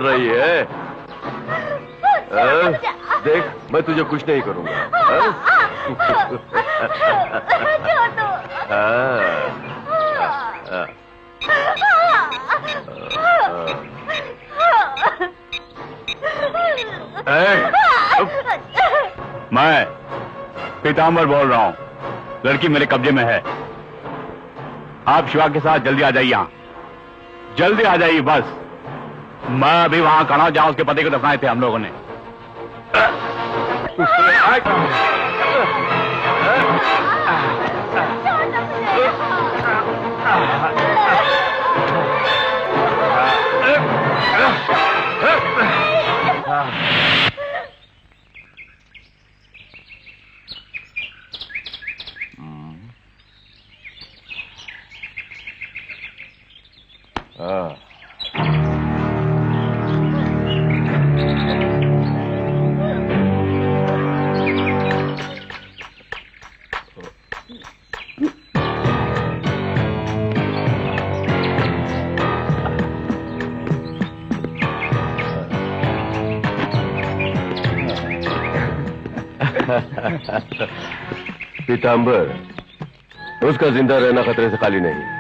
रही है? देख, मैं तुझे कुछ नहीं करूंगा। मैं पीताम्बर बोल रहा हूँ। लड़की मेरे कब्जे में है। आप शिवा के साथ जल्दी आ जाइए। यहाँ जल्दी आ जाइए बस। मैं अभी वहां खड़ा हूं जहां उसके पति को दफनाए थे हम लोगों ने। पीताम्बर, उसका जिंदा रहना खतरे से खाली नहीं।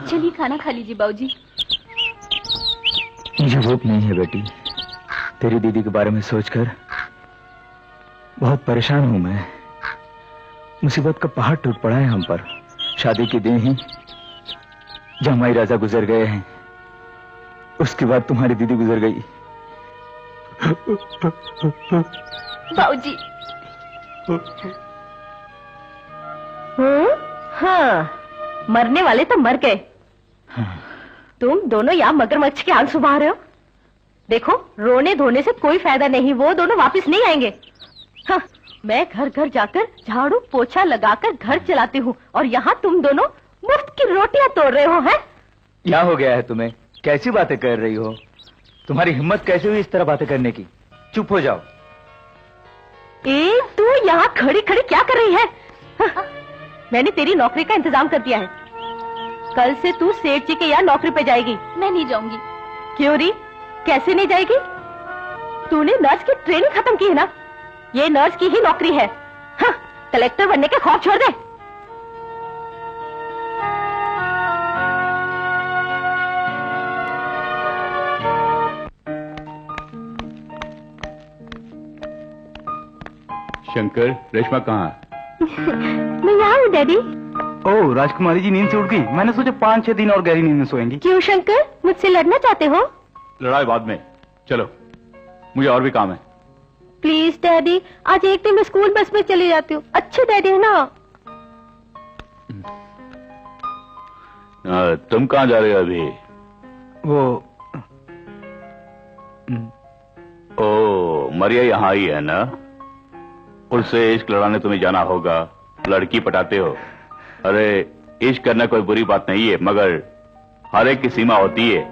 चलिए खाना खा लीजिए बाबूजी। मुझे भूख नहीं है बेटी। तेरी दीदी के बारे में सोचकर बहुत परेशान हूं मैं। मुसीबत का पहाड़ टूट पड़ा है हम पर। शादी के दिन ही जमाई राजा गुजर गए हैं, उसके बाद तुम्हारी दीदी गुजर गई। बाबूजी। हाँ, मरने वाले तो मर गए। तुम दोनों यहाँ मगरमच्छ के आंसू बहा रहे हो। देखो, रोने धोने से कोई फायदा नहीं, वो दोनों वापस नहीं आएंगे। हाँ, मैं घर घर जाकर झाड़ू पोछा लगाकर घर चलाती हूँ और यहाँ तुम दोनों मुफ्त की रोटियां तोड़ रहे हो। हैं? क्या हो गया है तुम्हें? कैसी बातें कर रही हो? तुम्हारी हिम्मत कैसे हुई इस तरह बातें करने की? चुप हो जाओ। तू यहाँ खड़ी खड़ी क्या कर रही है? हाँ, मैंने तेरी नौकरी का इंतजाम कर दिया है। कल से तू सेठ जी के यहाँ नौकरी पे जाएगी। मैं नहीं जाऊंगी। क्यों री? कैसे नहीं जाएगी? तूने नर्स की ट्रेनिंग खत्म की है ना? ये नर्स की ही नौकरी है। हाँ, कलेक्टर बनने के ख्वाब छोड़ दे। शंकर, रेशमा कहाँ है? मैं यहाँ हूँ डैडी। ओह, राजकुमारी जी नींद से उठ गई। मैंने सोचा 5-6 दिन और गहरी नींद में सोएंगी। क्यों शंकर, मुझसे लड़ना चाहते हो? लड़ाई बाद में, चलो मुझे और भी काम है। प्लीज डैडी, आज एक दिन मैं स्कूल बस में चली जाती हूँ। अच्छे डैडी है ना? तुम कहाँ जा रहे हो अभी? ओ, मरिया यहाँ ही है ना? उससे इश्क लड़ाने तुम्हें जाना होगा। लड़की पटाते हो। अरे, इश्क करना कोई बुरी बात नहीं है, मगर हर एक की सीमा होती है।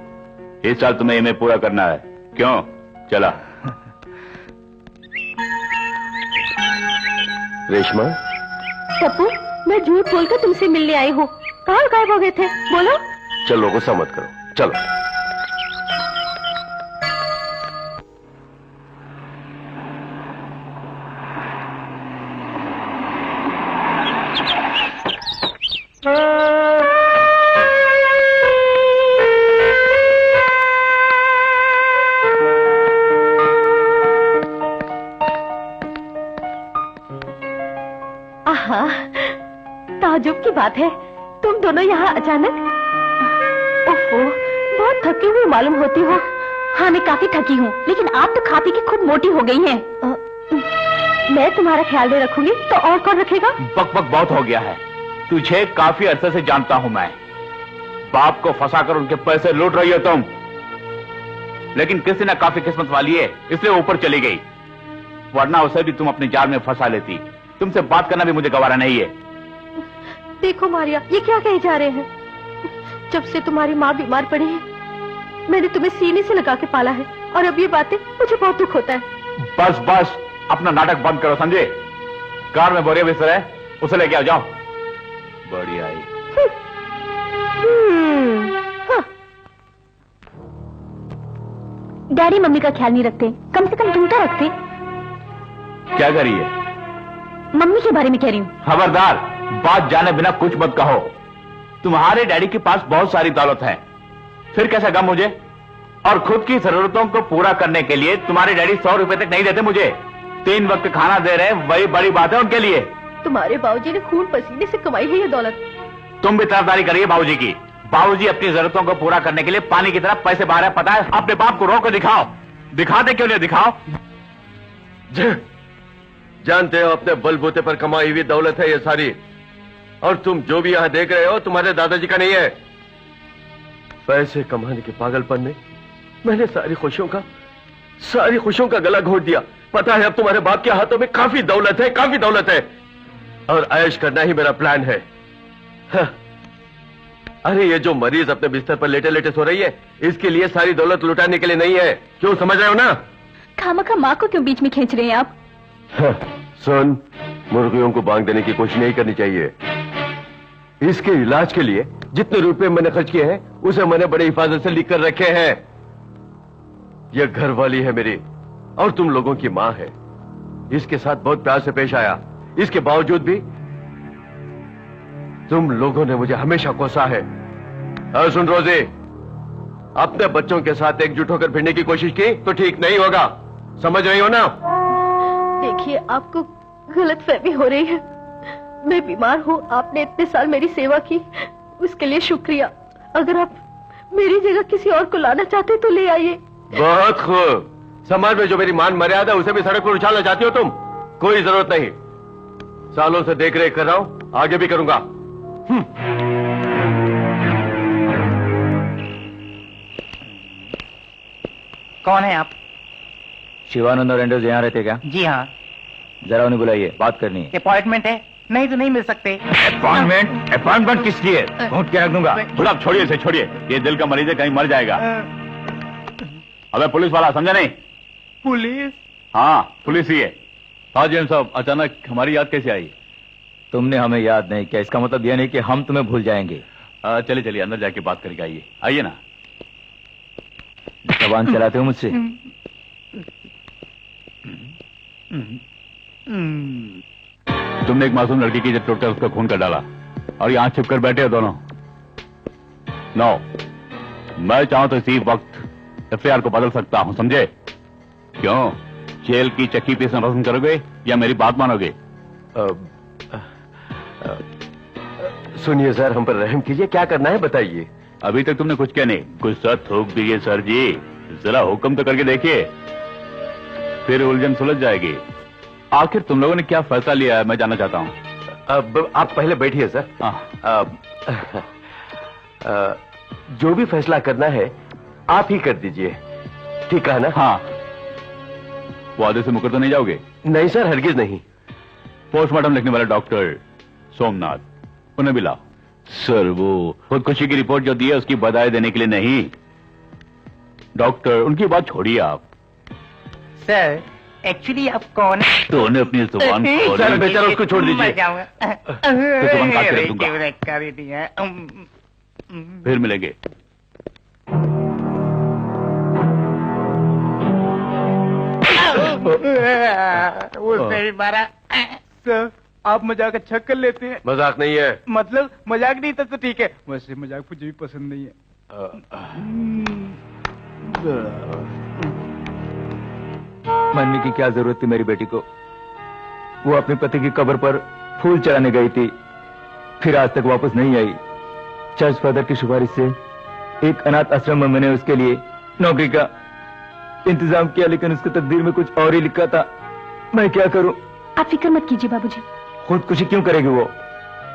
इस साल तुम्हें इन्हें पूरा करना है। क्यों? चला। रेशमा, टप्पू, मैं झूठ बोलकर तुमसे मिलने आई हूँ। कहाँ गायब हो गए थे? बोलो। चलो, गुस्सा मत करो, चलो। की बात है, तुम दोनों यहाँ अचानक? ओहो, बहुत थकी हुई मालूम होती हो। हाँ, मैं काफी थकी हूँ, लेकिन आप तो खा पी के खूब मोटी हो गई हैं। मैं तुम्हारा ख्याल नहीं रखूंगी तो और कौन रखेगा? बक बक बहुत हो गया है। तुझे काफी अरसे से जानता हूं मैं। बाप को फंसाकर उनके पैसे लूट रही हो तुम। लेकिन किसी ने काफी किस्मत वाली है, इसलिए ऊपर चली गई, वरना उसे भी तुम अपने जाल में फंसा लेती। तुमसे बात करना भी मुझे गवारा नहीं है। देखो मारिया, ये क्या कहे जा रहे हैं? जब से तुम्हारी माँ बीमार पड़ी है, मैंने तुम्हें सीने से लगा के पाला है, और अब ये बातें मुझे बहुत दुख होता है। बस बस, अपना नाटक बंद करो समझे। कार में बोरिया बिस्तर है, उसे लेके आओ, जाओ। बढ़िया आई। हाँ। डैडी मम्मी का ख्याल नहीं रखते, कम से कम तुम तो रखते। क्या करी है? मम्मी के बारे में कह रही हूँ। खबरदार, बात जाने बिना कुछ मत कहो। तुम्हारे डैडी के पास बहुत सारी दौलत है, फिर कैसा गम मुझे? और खुद की जरूरतों को पूरा करने के लिए तुम्हारे डैडी 100 रुपए तक नहीं देते मुझे। 3 वक्त खाना दे रहे हैं, वही बड़ी बात है उनके लिए। तुम्हारे बाबूजी ने खून पसीने से कमाई है ये दौलत। तुम भी तरफदारी करिए बाबूजी की। बाबूजी अपनी जरूरतों को पूरा करने के लिए पानी की तरह पैसे बहा रहे हैं, पता है? अपने बाप को रोक कर दिखाओ। दिखाते क्यों नहीं? दिखाओ। जानते हो, अपने बलबूते पर कमाई हुई दौलत है ये सारी, और तुम जो भी यहां देख रहे हो तुम्हारे दादाजी का नहीं है। पैसे कमाने के पागलपन में मैंने सारी खुशियों का गला घोट दिया। पता है, अब तुम्हारे बाप के हाथों में काफी दौलत है, और ऐश करना ही मेरा प्लान है। हाँ। अरे ये जो मरीज अपने बिस्तर पर लेटे लेटे सो रही है, इसके लिए सारी दौलत लुटाने के लिए नहीं है। क्यों, समझ रहे हो ना? खामखा माँ को क्यों बीच में खींच रहे हैं आप? हाँ, सुन, मुर्गियों को बांग देने की कोशिश नहीं करनी चाहिए। इसके इलाज के लिए जितने रुपए मैंने खर्च किए हैं, उसे मैंने बड़ी हिफाजत से लिख कर रखे हैं। यह घर वाली है मेरी, और तुम लोगों की मां है। इसके साथ बहुत प्यार से पेश आया, इसके बावजूद भी तुम लोगों ने मुझे हमेशा कोसा है। सुन रोजी, अपने बच्चों के साथ एकजुट होकर भिड़ने की कोशिश की तो ठीक नहीं होगा, समझ रही हो ना? देखिए, आपको गलतफहमी हो रही है। मैं बीमार हूँ, आपने इतने साल मेरी सेवा की, उसके लिए शुक्रिया। अगर आप मेरी जगह किसी और को लाना चाहते तो ले आइए। बहुत खूब। समाज में जो मेरी मान मर्यादा, उसे भी सड़क पर उछालना चाहती हो तुम? कोई जरूरत नहीं, सालों से देख रेख कर रहा हूं, आगे भी करूंगा। कौन है आप? शिवानंद और एंड्रोज यहाँ रहते क्या? जी हाँ। जरा उन्हें बुलाइए, बात करनी है। अपॉइंटमेंट है? नहीं तो नहीं मिल सकते। अपॉइंटमेंट किस लिए? घूंट के रख दूंगा। गुलाब छोड़िए इसे, छोड़िए। ये दिल का मरीज है, कहीं मर जाएगा। अबे पुलिस वाला, समझा नहीं? पुलिस? हाँ, पुलिस ही है। हाँ जी साहब, अचानक हमारी याद कैसे आई? तुमने हमें याद नहीं किया, इसका मतलब यह नहीं कि हम तुम्हें भूल जाएंगे। चलिए चलिए, अंदर जाके बात करके आइए। आइए ना। जबान चलाते हो मुझसे? तुमने एक मासूम लड़की की इज्जत तोड़कर उसका खून कर डाला, और यहाँ छिप कर बैठे हो दोनों। नो, मैं चाहूं तो इसी वक्त एफआईआर को बदल सकता हूं, समझे? क्यों, जेल की चक्की पीसना पसंद करोगे या मेरी बात मानोगे? सुनिए सर, हम पर रहम कीजिए, क्या करना है बताइए। अभी तक तुमने कुछ क्या नहीं, गुस्सा थूक दीजिए सर जी, जरा हुक्म तो करके देखिए, फिर उलझन सुलझ जाएगी। आखिर तुम लोगों ने क्या फैसला लिया है, मैं जानना चाहता हूँ। अब आप पहले बैठिए सर। जो भी फैसला करना है आप ही कर दीजिए, ठीक है ना? हाँ। वादे से मुकर तो नहीं जाओगे? नहीं सर, हरगिज नहीं। पोस्टमार्टम लिखने वाले डॉक्टर सोमनाथ, उन्हें भी लाओ। सर, वो खुदकुशी की रिपोर्ट जो दी है उसकी बधाई देने के लिए नहीं। डॉक्टर, उनकी बात छोड़िए आप। सर, एक्चुअली आप कौन है? तो उन्हें अपनी जुबान खोली। सर बेचारा, उसको छोड़ दीजिए। मर जाऊंगा। तो जुबान काट के रख दूंगा। कर दिया। फिर मिलेंगे। उसने भी मारा। सर, आप मजाक अच्छा कर लेते हैं। मजाक नहीं है। मतलब मजाक नहीं था तो ठीक है, वैसे मजाक मुझे भी पसंद नहीं है। मरने की क्या जरूरत थी मेरी बेटी को? वो अपने पति की कब्र पर फूल चढ़ाने गई थी, फिर आज तक वापस नहीं आई। चर्च फादर की सिफारिश से एक अनाथ आश्रम में मैंने उसके लिए नौकरी का इंतजाम किया, लेकिन उसके तकदीर में कुछ और ही लिखा था। मैं क्या करूं? आप फिक्र मत कीजिए बाबूजी। खुदकुशी क्यों करेगी वो?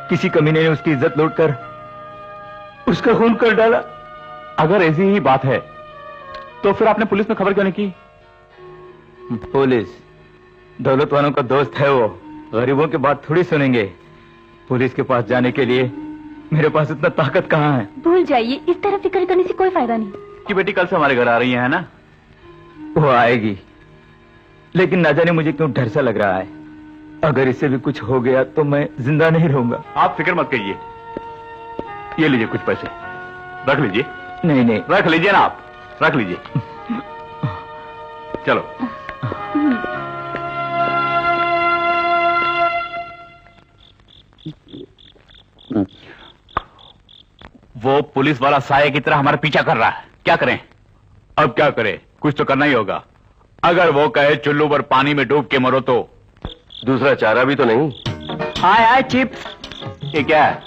किसी कमीने ने उसकी इज्जत लूटकर उसका खून कर डाला। अगर ऐसी ही बात है तो फिर आपने पुलिस में खबर क्यों नहीं की? पुलिस दौलत वालों का दोस्त है, वो गरीबों की बात थोड़ी सुनेंगे। पुलिस के पास जाने के लिए मेरे पास इतना ताकत कहाँ है? भूल जाइए, इस तरह फिक्र करने से कोई फायदा नहीं। कि बेटी कल से हमारे घर आ रही है ना? वो आएगी, लेकिन ना जाने मुझे क्यों डर सा लग रहा है। अगर इससे भी कुछ हो गया तो मैं जिंदा नहीं रहूंगा। आप फिक्र मत कीजिए, ये लीजिए कुछ पैसे, रख लीजिए। नहीं नहीं, रख लीजिए ना, आप रख लीजिए। चलो। वो पुलिस वाला साये की तरह हमारा पीछा कर रहा है, क्या करें? अब क्या करें, कुछ तो करना ही होगा। अगर वो कहे चुल्लू पर पानी में डूब के मरो तो दूसरा चारा भी तो नहीं। हाय हाय चिप्स। ये क्या है?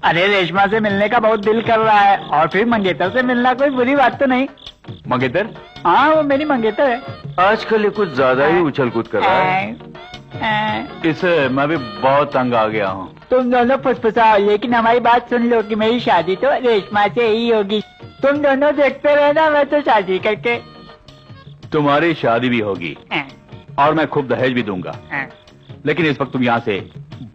अरे रेशमा से मिलने का बहुत दिल कर रहा है, और फिर मंगेतर से मिलना कोई बुरी बात तो नहीं। मंगेतर? हाँ वो मेरी मंगेतर है। आजकल ये कुछ ज्यादा ही उछल कूद कर रहा है। इससे मैं भी बहुत तंग आ गया हूँ। तुम दोनों फुसफुसाओ, लेकिन हमारी बात सुन लो कि मेरी शादी तो रेशमा से ही होगी। तुम दोनों देखते रहना, मैं तो शादी करके। तुम्हारी शादी भी होगी और मैं खूब दहेज भी दूंगा, लेकिन इस वक्त तुम यहाँ से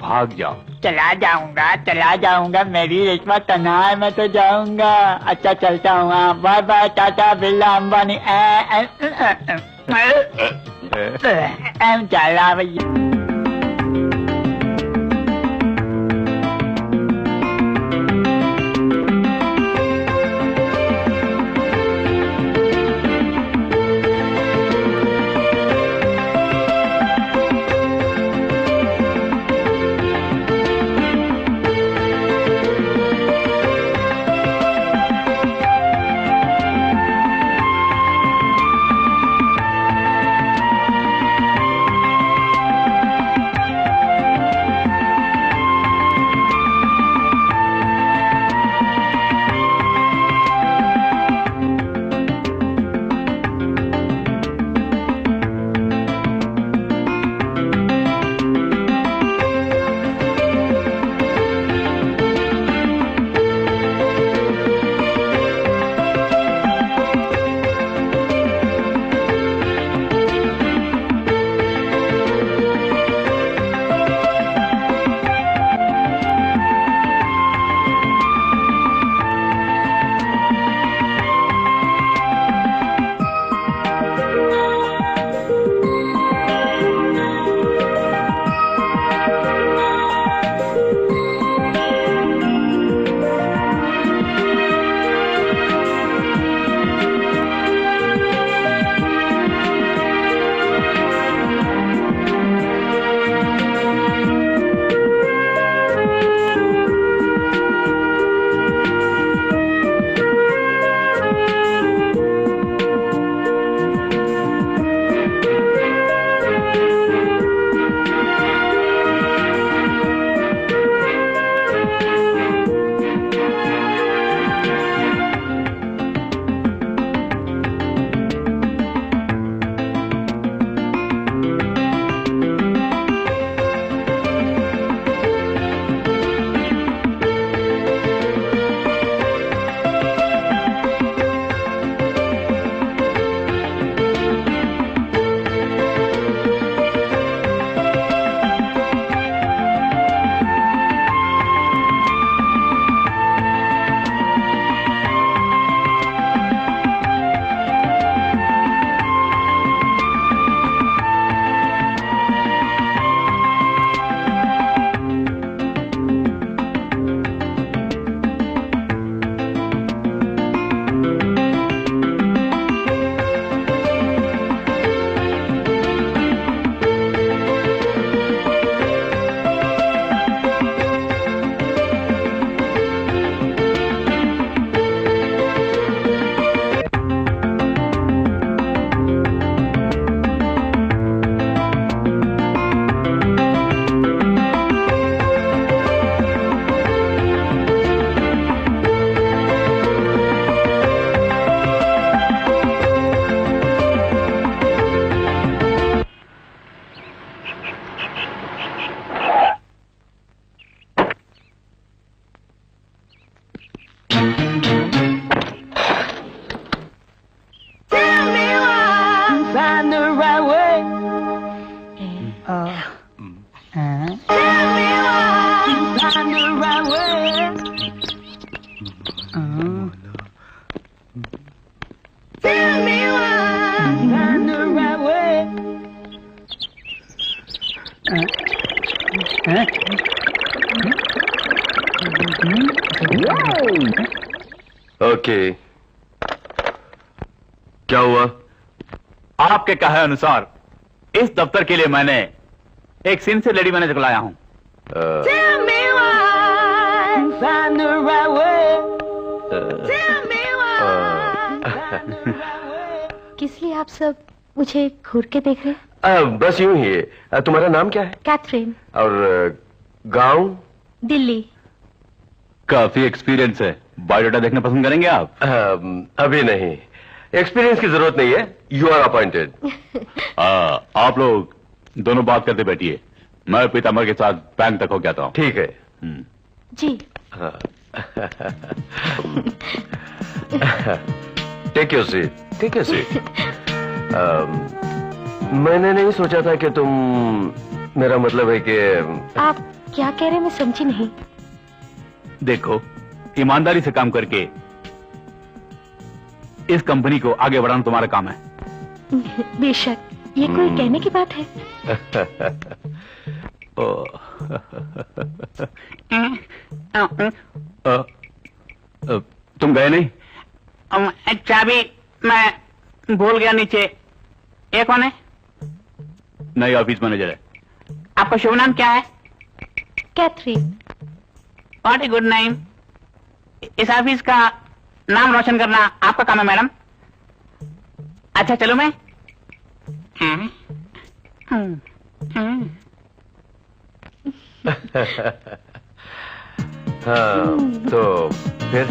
भाग जाओ। चला जाऊंगा, मेरी रेशमा तन्हा है, मैं तो जाऊंगा। अच्छा चलता हूँ, बाय बाय, टाटा बिरला अंबानी। चला भैया। ओके, क्या हुआ? आपके कहे अनुसार इस दफ्तर के लिए मैंने एक सिंसियर लेडी मैनेजर को लाया हूं। Tell me why, find the right way. Tell me why. किस लिए आप सब मुझे घूर के देख रहे हैं? बस यूं ही है। तुम्हारा नाम क्या है? कैथरीन। और गांव? दिल्ली। काफी एक्सपीरियंस है, बायोडाटा देखना पसंद करेंगे आप? अभी नहीं, एक्सपीरियंस की जरूरत नहीं है। You are appointed. आप लोग दोनों बात करते बैठिए, मैं पीताम्बर के साथ बैंक तक हो जाता हूँ। ठीक है। जी। Take your seat, take your seat. मैंने नहीं सोचा था कि तुम, मेरा मतलब है कि आप क्या कह रहे हैं, मैं समझी नहीं। देखो, ईमानदारी से काम करके इस कंपनी को आगे बढ़ाना तुम्हारा काम है। बेशक, ये कोई कहने की बात है। तुम गए नहीं? चाबी मैं भूल गया नीचे। ये कौन है? नई ऑफिस मैनेजर है। आपका शुभ नाम क्या है? Catherine. What a good name. इस ऑफिस का नाम रोशन करना आपका काम है मैडम। अच्छा चलो मैं। हाँ, तो फिर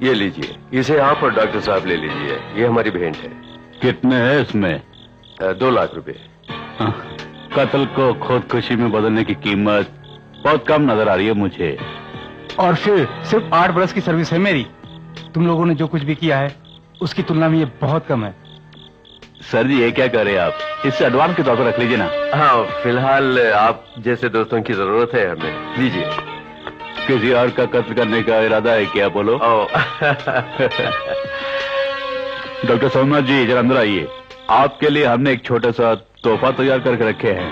ये लीजिए, इसे आप और डॉक्टर साहब ले लीजिए, ये हमारी भेंट है। कितने है इसमें? 2 लाख रुपए। कत्ल को खुदकुशी में बदलने की कीमत बहुत कम नजर आ रही है मुझे। और फिर सिर्फ 8 बरस की सर्विस है मेरी। तुम लोगों ने जो कुछ भी किया है उसकी तुलना में ये बहुत कम है। सर जी, ये क्या कर रहे हैं आप? इससे एडवांस के तौर पर रख लीजिए ना। हाँ, फिलहाल आप जैसे दोस्तों की जरूरत है हमें। लीजिए। किसी और का कत्ल करने का इरादा है क्या? बोलो। डॉक्टर सोमनाथ जी, जरा अंदर आइए। आपके लिए हमने एक छोटा सा तोहफा तैयार करके रखे हैं।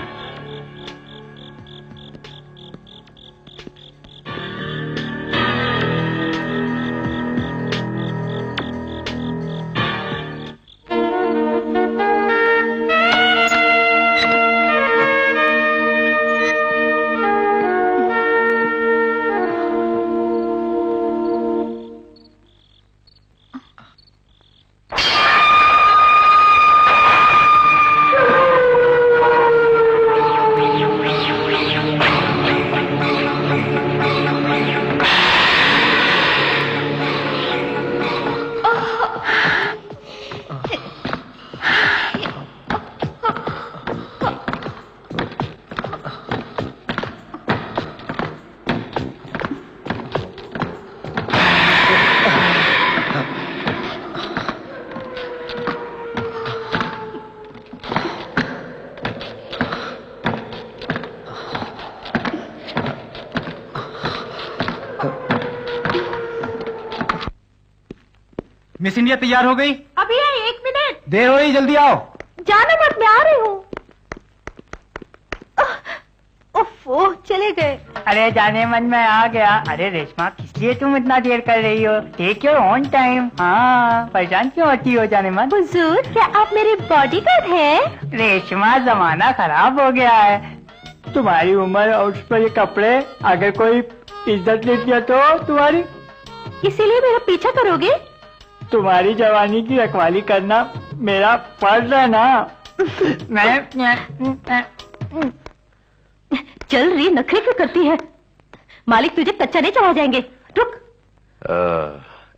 मिस इंडिया तैयार हो गई? अभी है, 1 मिनट। देर हो रही, जल्दी आओ। जाना मत, मैं आ रही हूँ। ओह, चले गए। अरे जाने मन में आ गया। अरे रेशमा, किस लिए तुम इतना देर कर रही हो? Take your own time. हाँ, परेशान क्यों होती हो जाने मन? हुजूर, क्या आप मेरे बॉडीगार्ड हैं? रेशमा, जमाना खराब हो गया है। तुम्हारी उम्र और उस पर ये कपड़े, अगर कोई इज्जत ले दिया तो तुम्हारी। इसीलिए मेरा पीछा करोगे? तुम्हारी जवानी की रखवाली करना मेरा फर्ज है ना। मैं चल रही, नखरे क्यों करती है? मालिक तुझे कच्चा नहीं चढ़ा जाएंगे। रुक।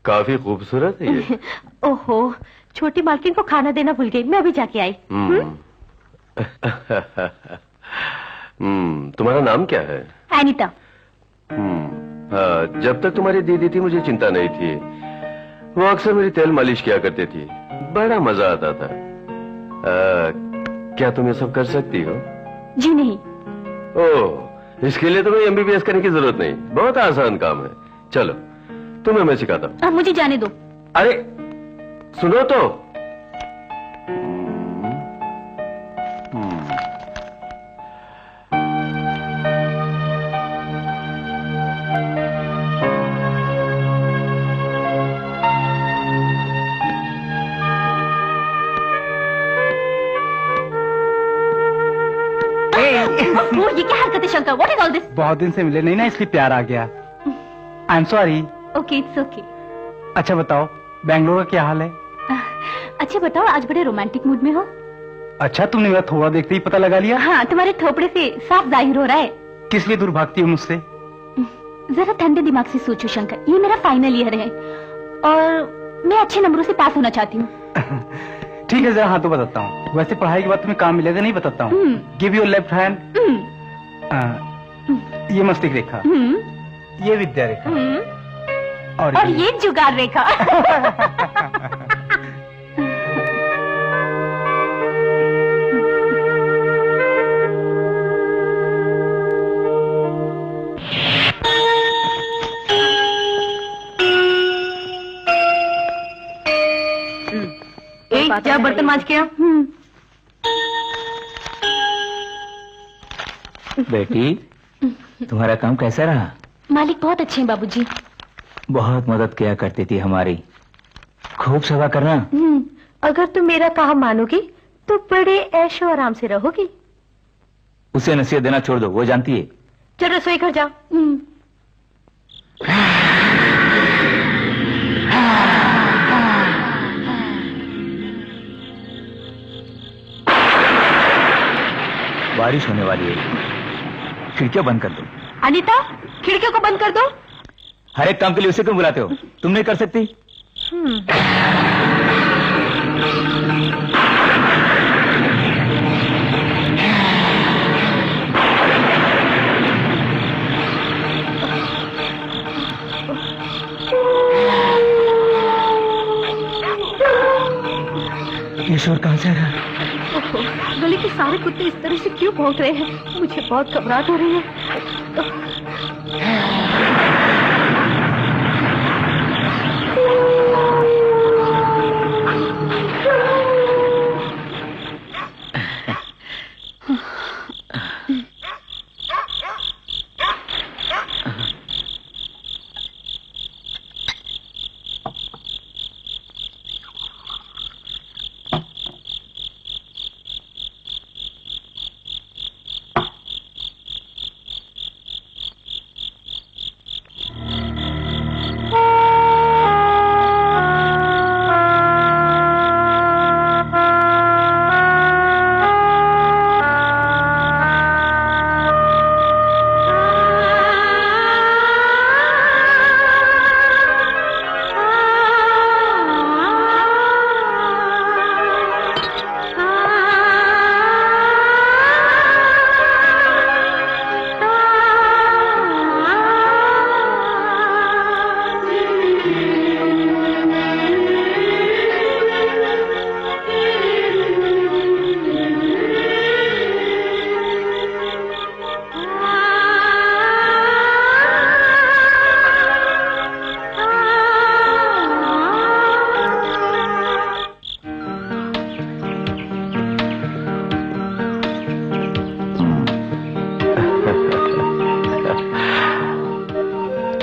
काफी खूबसूरत है ये। ओहो, छोटी मालकिन को खाना देना भूल गई, मैं अभी जाके आई। तुम्हारा नाम क्या है? एनीता। जब तक तुम्हारी दीदी थी मुझे चिंता नहीं थी। वो अक्सर मेरी तेल मालिश किया करती थी, बड़ा मजा आता था। क्या तुम ये सब कर सकती हो? जी नहीं। ओह, इसके लिए तुम्हें MBBS करने की जरूरत नहीं, बहुत आसान काम है। चलो, तुम्हें मैं सिखाता हूँ। अब मुझे जाने दो। अरे सुनो तो। बात है Shankar? What is all this? बहुत दिन से मिले नहीं ना, इसलिए प्यार आ गया। I am sorry. Okay, it's okay. अच्छा बताओ, बैंगलोर का क्या हाल है? अच्छा बताओ, आज बड़े रोमांटिक मूड में हो। अच्छा, तुमने मेरा थोड़ा देखते ही पता लगा लिया? हाँ, तुम्हारे थोपड़े से साफ जाहिर हो रहा है। किस लिए दूर भागती हो मुझसे? जरा ठंडे दिमाग से सोचो शंकर, ये मेरा फाइनल ईयर है और मैं अच्छे नंबरों से पास होना चाहती हूँ। ठीक है, जरा हाँ तो बताता हूँ। वैसे पढ़ाई के बाद तुम्हें काम मिलेगा नहीं, बताता हूँ। Give your left hand. ये मस्तिष्क रेखा, ये विद्या रेखा, और ये जुगाड़ रेखा। क्या बर्तन मांज के? बेटी, तुम्हारा काम कैसा रहा? मालिक बहुत अच्छे हैं बाबूजी। बहुत मदद किया करती थी हमारी, खूब सेवा करना। अगर तुम मेरा काम मानोगी तो बड़े ऐशो आराम से रहोगी। उसे नसीहत देना छोड़ दो, वो जानती है। चल रसोई घर जाओ। बारिश होने वाली है, खिड़कियां बंद कर दो। अनीता, खिड़कियों को बंद कर दो। हर एक काम के लिए उसे क्यों बुलाते हो? तुम नहीं कर सकती? ये शोर कहां से आ रहा है? गली के सारे कुत्ते इस तरह से क्यों भौंक रहे हैं? मुझे बहुत घबराहट हो रही है।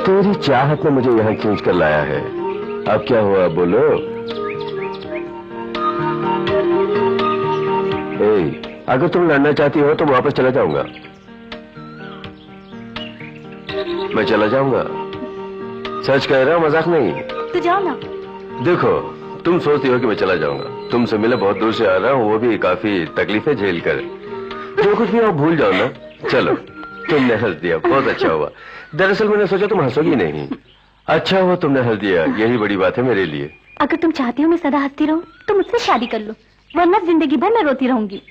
तेरी चाहत ने मुझे यहाँ खींच कर लाया है। अब क्या हुआ बोलो? अगर तुम लड़ना चाहती हो तो वापस चला जाऊंगा। मैं चला जाऊंगा, सच कह रहा हूं, मजाक नहीं। तो जाओ ना। देखो, तुम सोचती हो कि मैं चला जाऊंगा। तुमसे मिले बहुत दूर से आ रहा हूँ, वो भी काफी तकलीफें झेल कर। जो कुछ भी हो भूल जाओ ना। चलो, तुमने हंस दिया, बहुत अच्छा हुआ। दरअसल मैंने सोचा तुम हंसोगी नहीं। अच्छा हुआ तुमने हंस दिया, यही बड़ी बात है मेरे लिए। अगर तुम चाहती हो मैं सदा हंसती रहूं तो मुझसे शादी कर लो, वरना जिंदगी भर मैं रोती रहूंगी।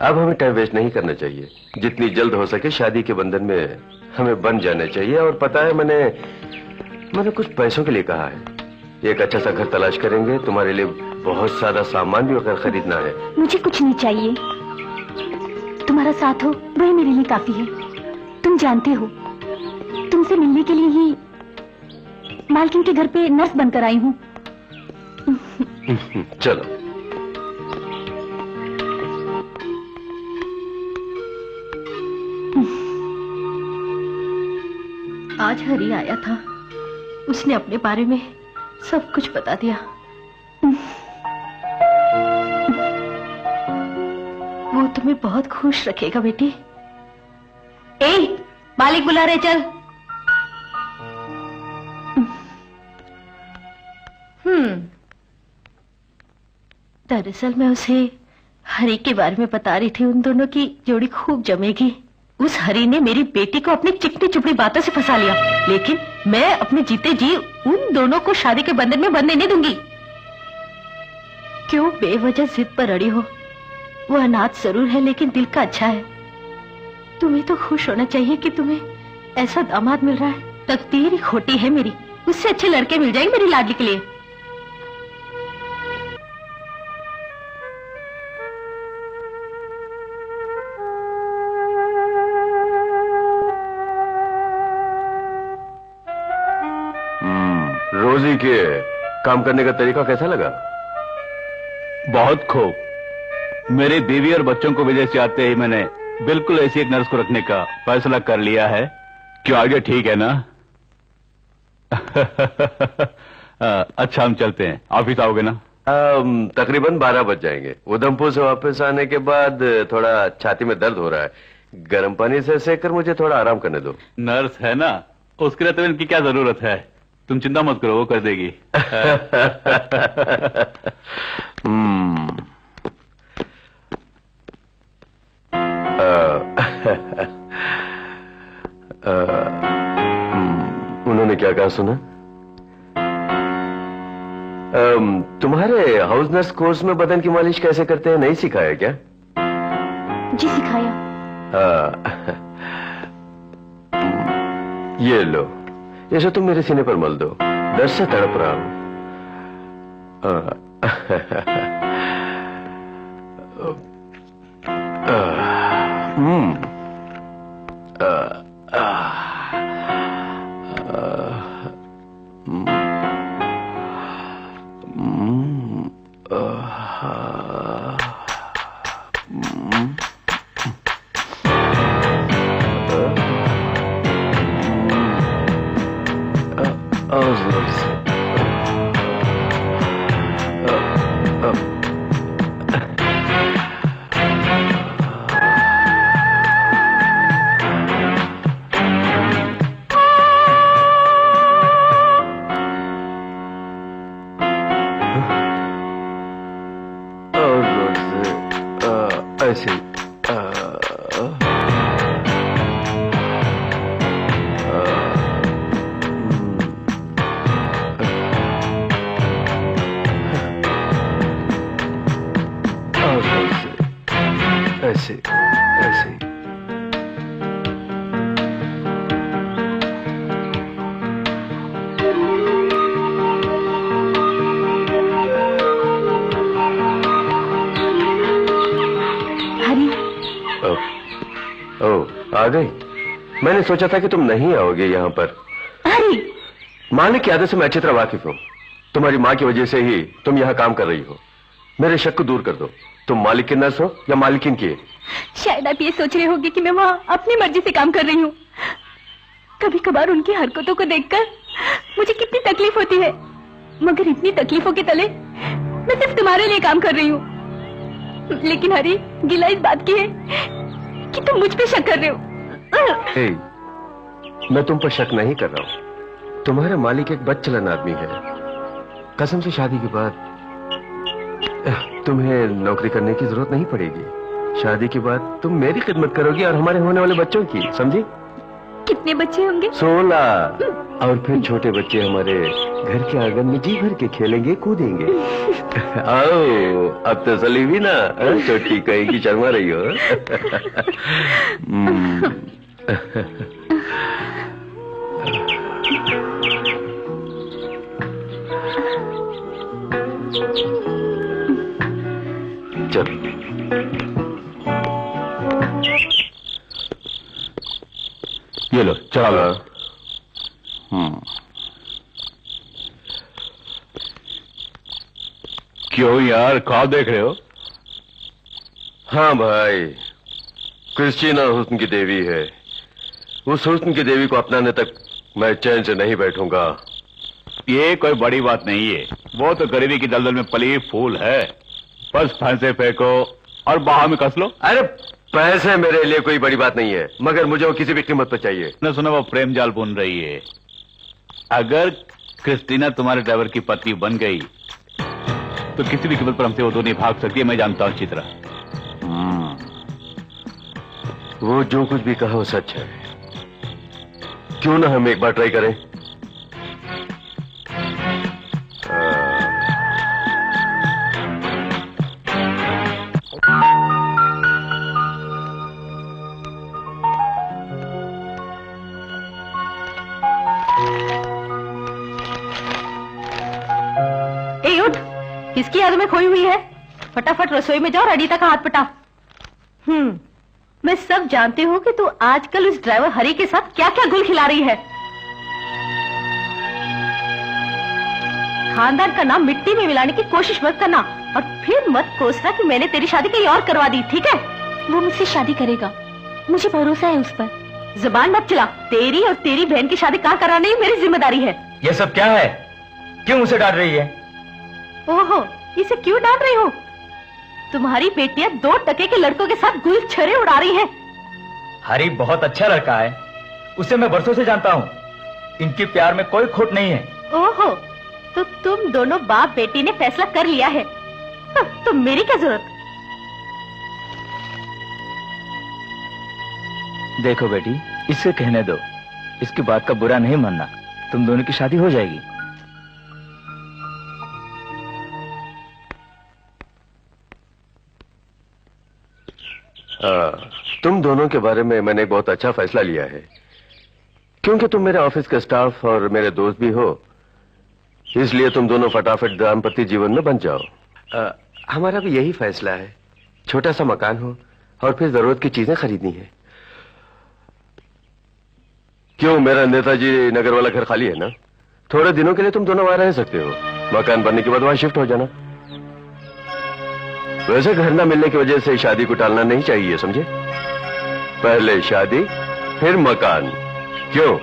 अब हमें टाइम वेस्ट नहीं करना चाहिए। जितनी जल्द हो सके शादी के बंधन में हमें बन जाना चाहिए। और पता है, मैंने कुछ पैसों के लिए कहा है। एक अच्छा सा घर तलाश करेंगे, तुम्हारे लिए बहुत सारा सामान भी अगर खरीदना है। मुझे कुछ नहीं चाहिए, तुम्हारा साथ हो वही मेरे लिए काफी है। तुम जानते हो, तुमसे मिलने के लिए ही मालकिन के घर पे नर्स बनकर आई हूँ। चलो। आज हरी आया था, उसने अपने बारे में सब कुछ बता दिया। वो तुम्हें बहुत खुश रखेगा बेटी। मालिक बुला रहे, चल। दरअसल मैं उसे हरी के बारे में बता रही थी। उन दोनों की जोड़ी खूब जमेगी। उस हरी ने मेरी बेटी को अपनी चिकनी चुपड़ी बातों से फंसा लिया, लेकिन मैं अपने जीते जी उन दोनों को शादी के बंधन में बंधने नहीं दूंगी। क्यों बेवजह जिद पर अड़ी हो? वो अनाथ जरूर है लेकिन दिल का अच्छा है। तुम्हें तो खुश होना चाहिए कि तुम्हें ऐसा दामाद मिल रहा है। तकदीर ही खोटी है मेरी। उससे अच्छे लड़के मिल जाएंगे मेरी लाडली के लिए। रोजी के काम करने का तरीका कैसा लगा? बहुत खूब। मेरी बीवी और बच्चों को विदेश से आते ही मैंने बिल्कुल ऐसी एक नर्स को रखने का फैसला कर लिया है। क्यों, आगे ठीक है ना? अच्छा, हम चलते हैं। ऑफिस आओगे ना? तकरीबन 12 बज जाएंगे। उधमपुर से वापस आने के बाद थोड़ा छाती में दर्द हो रहा है। गर्म पानी से सेक कर मुझे थोड़ा आराम करने दो। नर्स है ना, उसके लिए तो इनकी क्या जरूरत है। तुम चिंता मत करो, वो कर देगी। उन्होंने क्या कहा सुना? तुम्हारे हाउस नर्स कोर्स में बदन की मालिश कैसे करते हैं नहीं सिखाया क्या? जी सिखाया। ये लो, इसे तुम मेरे सीने पर मल दो। दर्द से तड़प रहा हूं। आ गई? मैंने सोचा था कि तुम नहीं आओगे यहाँ पर। मालिक की आदत से मैं अच्छी तरह वाकिफ हूँ। तुम्हारी माँ की वजह से ही तुम यहाँ काम कर रही हो। मेरे शक को दूर कर दो। तुम मालिक की नर्स हो या मालिकिन की? शायद आप ये सोच रहे होंगे कि मैं वहाँ अपनी मर्जी से काम कर रही हूँ। कभी कभार उनकी हरकतों को देखकर मुझे कितनी तकलीफ होती है, मगर इतनी तकलीफों के तले मैं सिर्फ तुम्हारे लिए काम कर रही हूँ। लेकिन हरी, गिला इस बात की है कि तुम मुझ पे शक कर रहे हो। मैं तुम पर शक नहीं कर रहा हूँ। तुम्हारा मालिक एक बदचलन आदमी है। कसम से शादी के बाद तुम्हें नौकरी करने की जरूरत नहीं पड़ेगी। शादी के बाद तुम मेरी खिदमत करोगी और हमारे होने वाले बच्चों की, समझी? कितने बच्चे होंगे? 16। और फिर छोटे बच्चे हमारे घर के आंगन में जी भर के खेलेंगे कूदेंगे। आओ, अब तो चली भी ना, छोटी कहेगी शर्मा रही हो। चल, ये लो, चला लो। क्यों यार, ख्वाब देख रहे हो? हाँ भाई, क्रिस्टीना हुस्न की देवी है। उस हुस्न की देवी को अपनाने तक मैं चैन से नहीं बैठूंगा। ये कोई बड़ी बात नहीं है। वो तो गरीबी की दलदल में पली फूल है। बस फंसे फेंको और बाहों में कस लो। अरे पैसे मेरे लिए कोई बड़ी बात नहीं है, मगर मुझे वो किसी भी कीमत पर चाहिए। न सुनो, वो प्रेम जाल बुन रही है। अगर क्रिस्टीना तुम्हारे ड्राइवर की पत्नी बन गई तो किसी भी कीमत पर हमसे वो तो नहीं भाग सकती है, मैं जानता हूं अच्छी तरह। वो जो कुछ भी कहा वो सच है। क्यों ना हम एक बार ट्राई करें? ए उठ, किसकी याद में खोई हुई है? फटाफट रसोई में जाओ और अनीता का हाथ पटा। मैं सब जानती हूँ कि तू आजकल उस ड्राइवर हरी के साथ क्या क्या गुल खिला रही है। खानदान का नाम मिट्टी में मिलाने की कोशिश मत करना, और फिर मत कोसना कि मैंने तेरी शादी कहीं और करवा दी, ठीक है? वो मुझसे शादी करेगा, मुझे भरोसा है उस पर। जुबान मत चला। तेरी और तेरी बहन की शादी कहाँ करानी मेरी जिम्मेदारी है। ये सब क्या है? क्यों मुझे डांट रही है? ओहो, इसे क्यों डांट रही हो? तुम्हारी बेटियां 2 टके के लड़कों के साथ गुल छरे उड़ा रही हैं। हरी बहुत अच्छा लड़का है, उसे मैं बरसों से जानता हूँ। इनके प्यार में कोई खोट नहीं है। ओहो, तो तुम दोनों बाप बेटी ने फैसला कर लिया है, तो मेरी क्या जरूरत? देखो बेटी, इसे कहने दो, इसकी बात का बुरा नहीं मानना। तुम दोनों की शादी हो जाएगी। तुम दोनों के बारे में मैंने एक बहुत अच्छा फैसला लिया है, क्योंकि तुम मेरे ऑफिस का स्टाफ और मेरे दोस्त भी हो, इसलिए तुम दोनों फटाफट दाम्पत्य जीवन में बन जाओ। हमारा भी यही फैसला है, छोटा सा मकान हो और फिर जरूरत की चीजें खरीदनी है। क्यों, मेरा नेताजी नगर वाला घर खाली है ना? थोड़े दिनों के लिए तुम दोनों वहां रह सकते हो, मकान बनने के बाद वहां शिफ्ट हो जाना। वैसे घर ना मिलने की वजह से शादी को टालना नहीं चाहिए, समझे? पहले शादी फिर मकान, क्यों?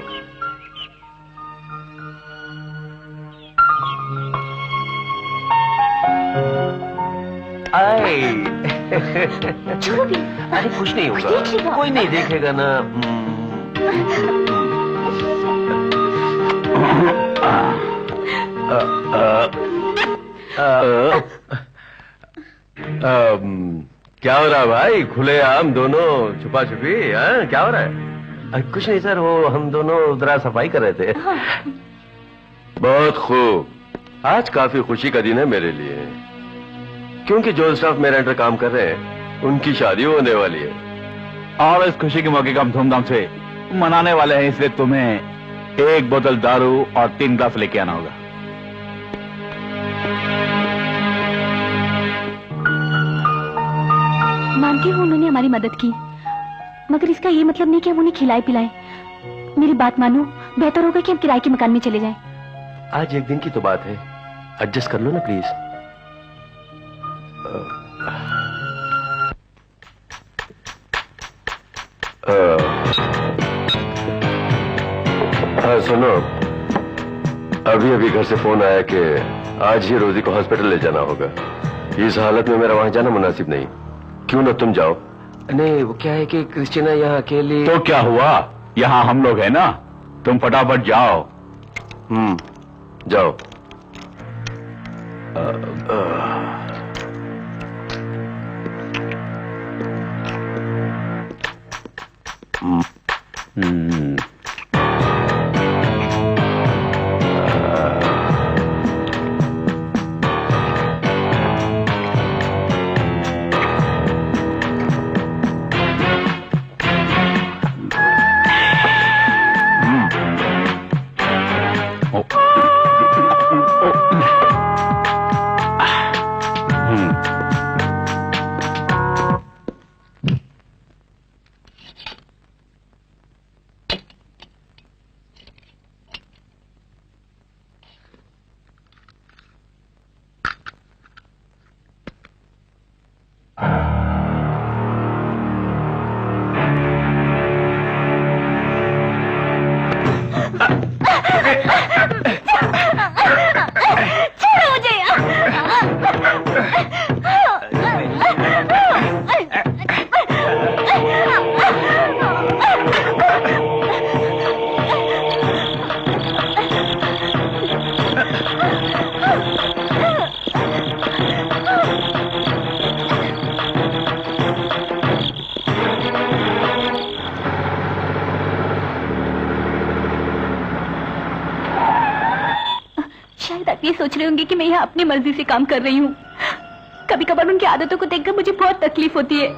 छोड़ो भी। अरे कुछ नहीं देख होगा, लेगा। कोई नहीं देखेगा ना। क्या हो रहा है भाई? खुले आम दोनों छुपा छुपी, क्या हो रहा है? कुछ नहीं सर, वो हम दोनों जरा सफाई कर रहे थे। बहुत खूब, आज काफी खुशी का दिन है मेरे लिए, क्योंकि जो स्टाफ मेरे अंडर काम कर रहे हैं उनकी शादी होने वाली है, और इस खुशी के मौके का हम धूमधाम से मनाने वाले हैं, इसलिए तुम्हें 1 बोतल दारू और 3 ग्लास लेके आना होगा। मानती हूँ उन्होंने हमारी मदद की, मगर इसका ये मतलब नहीं कि हम उन्हें खिलाए पिलाएं। मेरी बात मानो, बेहतर होगा कि हम किराए के मकान में चले जाएं। आज एक दिन की तो बात है, एडजस्ट कर लो ना प्लीज। हाँ सुनो, अभी अभी घर से फोन आया कि आज ही रोजी को हॉस्पिटल ले जाना होगा। इस हालत में मेरा वहां जाना मुनासिब नहीं। क्यों ना तुम जाओ? नहीं, वो क्या है कि क्रिस्टीना यहाँ अकेली। तो क्या हुआ, यहाँ हम लोग हैं ना, तुम फटाफट जाओ। जाओ। आप ये सोच रहे होंगे कि मैं यहाँ अपनी मर्जी से काम कर रही हूँ। कभी कभार उनकी आदतों को देखकर मुझे बहुत तकलीफ होती है।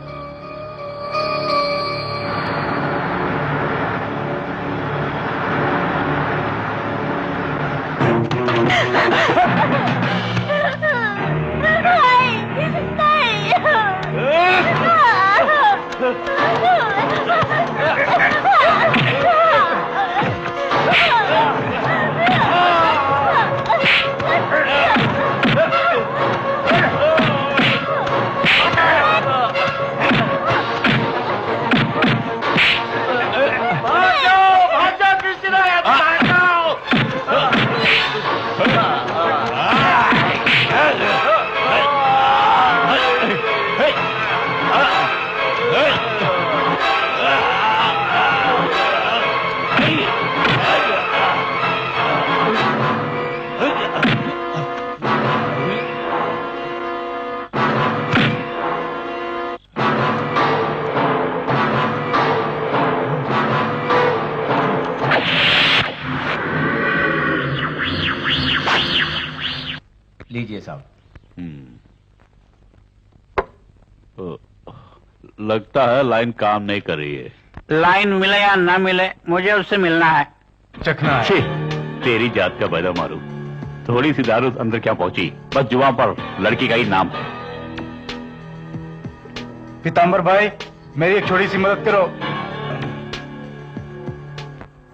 लीजिए साहब। लगता है लाइन काम नहीं कर रही है। लाइन मिले या ना मिले, मुझे उससे मिलना है। चखना है। छी, तेरी जात का पैदा मारू। थोड़ी सी दारू अंदर क्या पहुंची, बस जुबान पर लड़की का ही नाम है। पीताम्बर भाई, मेरी एक छोटी सी मदद करो।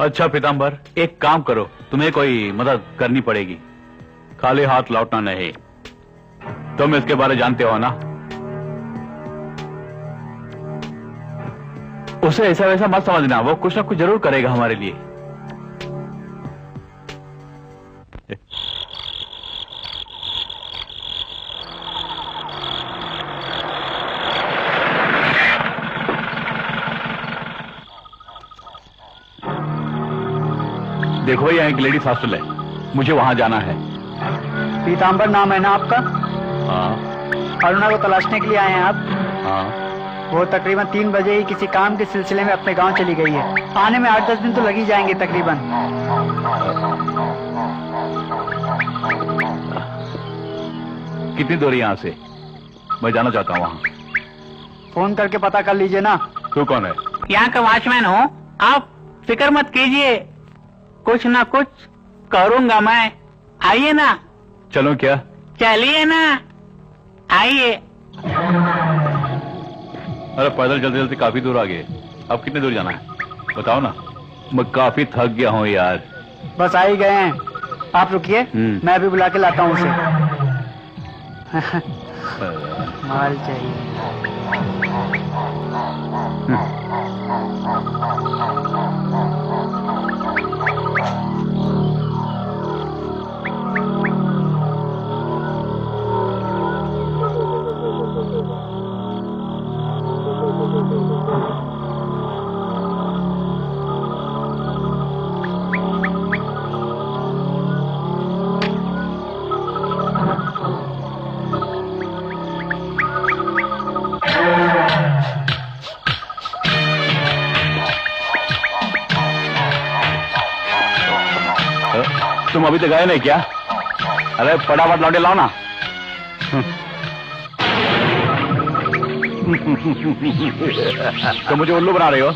अच्छा पीताम्बर, एक काम करो, तुम्हें कोई मदद करनी पड़ेगी। खाली हाथ लौटना नहीं। तुम इसके बारे जानते हो ना? उसे ऐसा वैसा मत समझना, वो कुछ ना कुछ जरूर करेगा हमारे लिए। देखो यहाँ एक लेडीज हॉस्टल है, मुझे वहां जाना है। पीताम्बर नाम है ना आपका? हाँ। अरुणा को तलाशने के लिए आए हैं आप? हाँ। वो तकरीबन 3 बजे ही किसी काम के सिलसिले में अपने गांव चली गई है। आने में 8-10 दिन तो लग ही जाएंगे तकरीबन। कितनी दूर है यहाँ से? मैं जाना चाहता हूँ वहाँ। फोन करके पता कर लीजिए ना। तू कौन है? यहाँ का वॉचमैन हूँ, आप फिक्र मत कीजिए, कुछ ना कुछ करूंगा मैं। आइए ना। चलो क्या? चलिए ना, आइए। अरे पैदल चलते चलते काफी दूर आ गए, अब कितने दूर जाना है बताओ ना। मैं काफी थक गया हूँ यार। बस आ ही गए हैं, आप रुकिए, मैं अभी बुला के लाता हूँ उसे। माल चाहिए। तुम अभी तक गए नहीं क्या? अरे फटाफट लौटे लाओ ना। तो मुझे उल्लू बना रहे हो?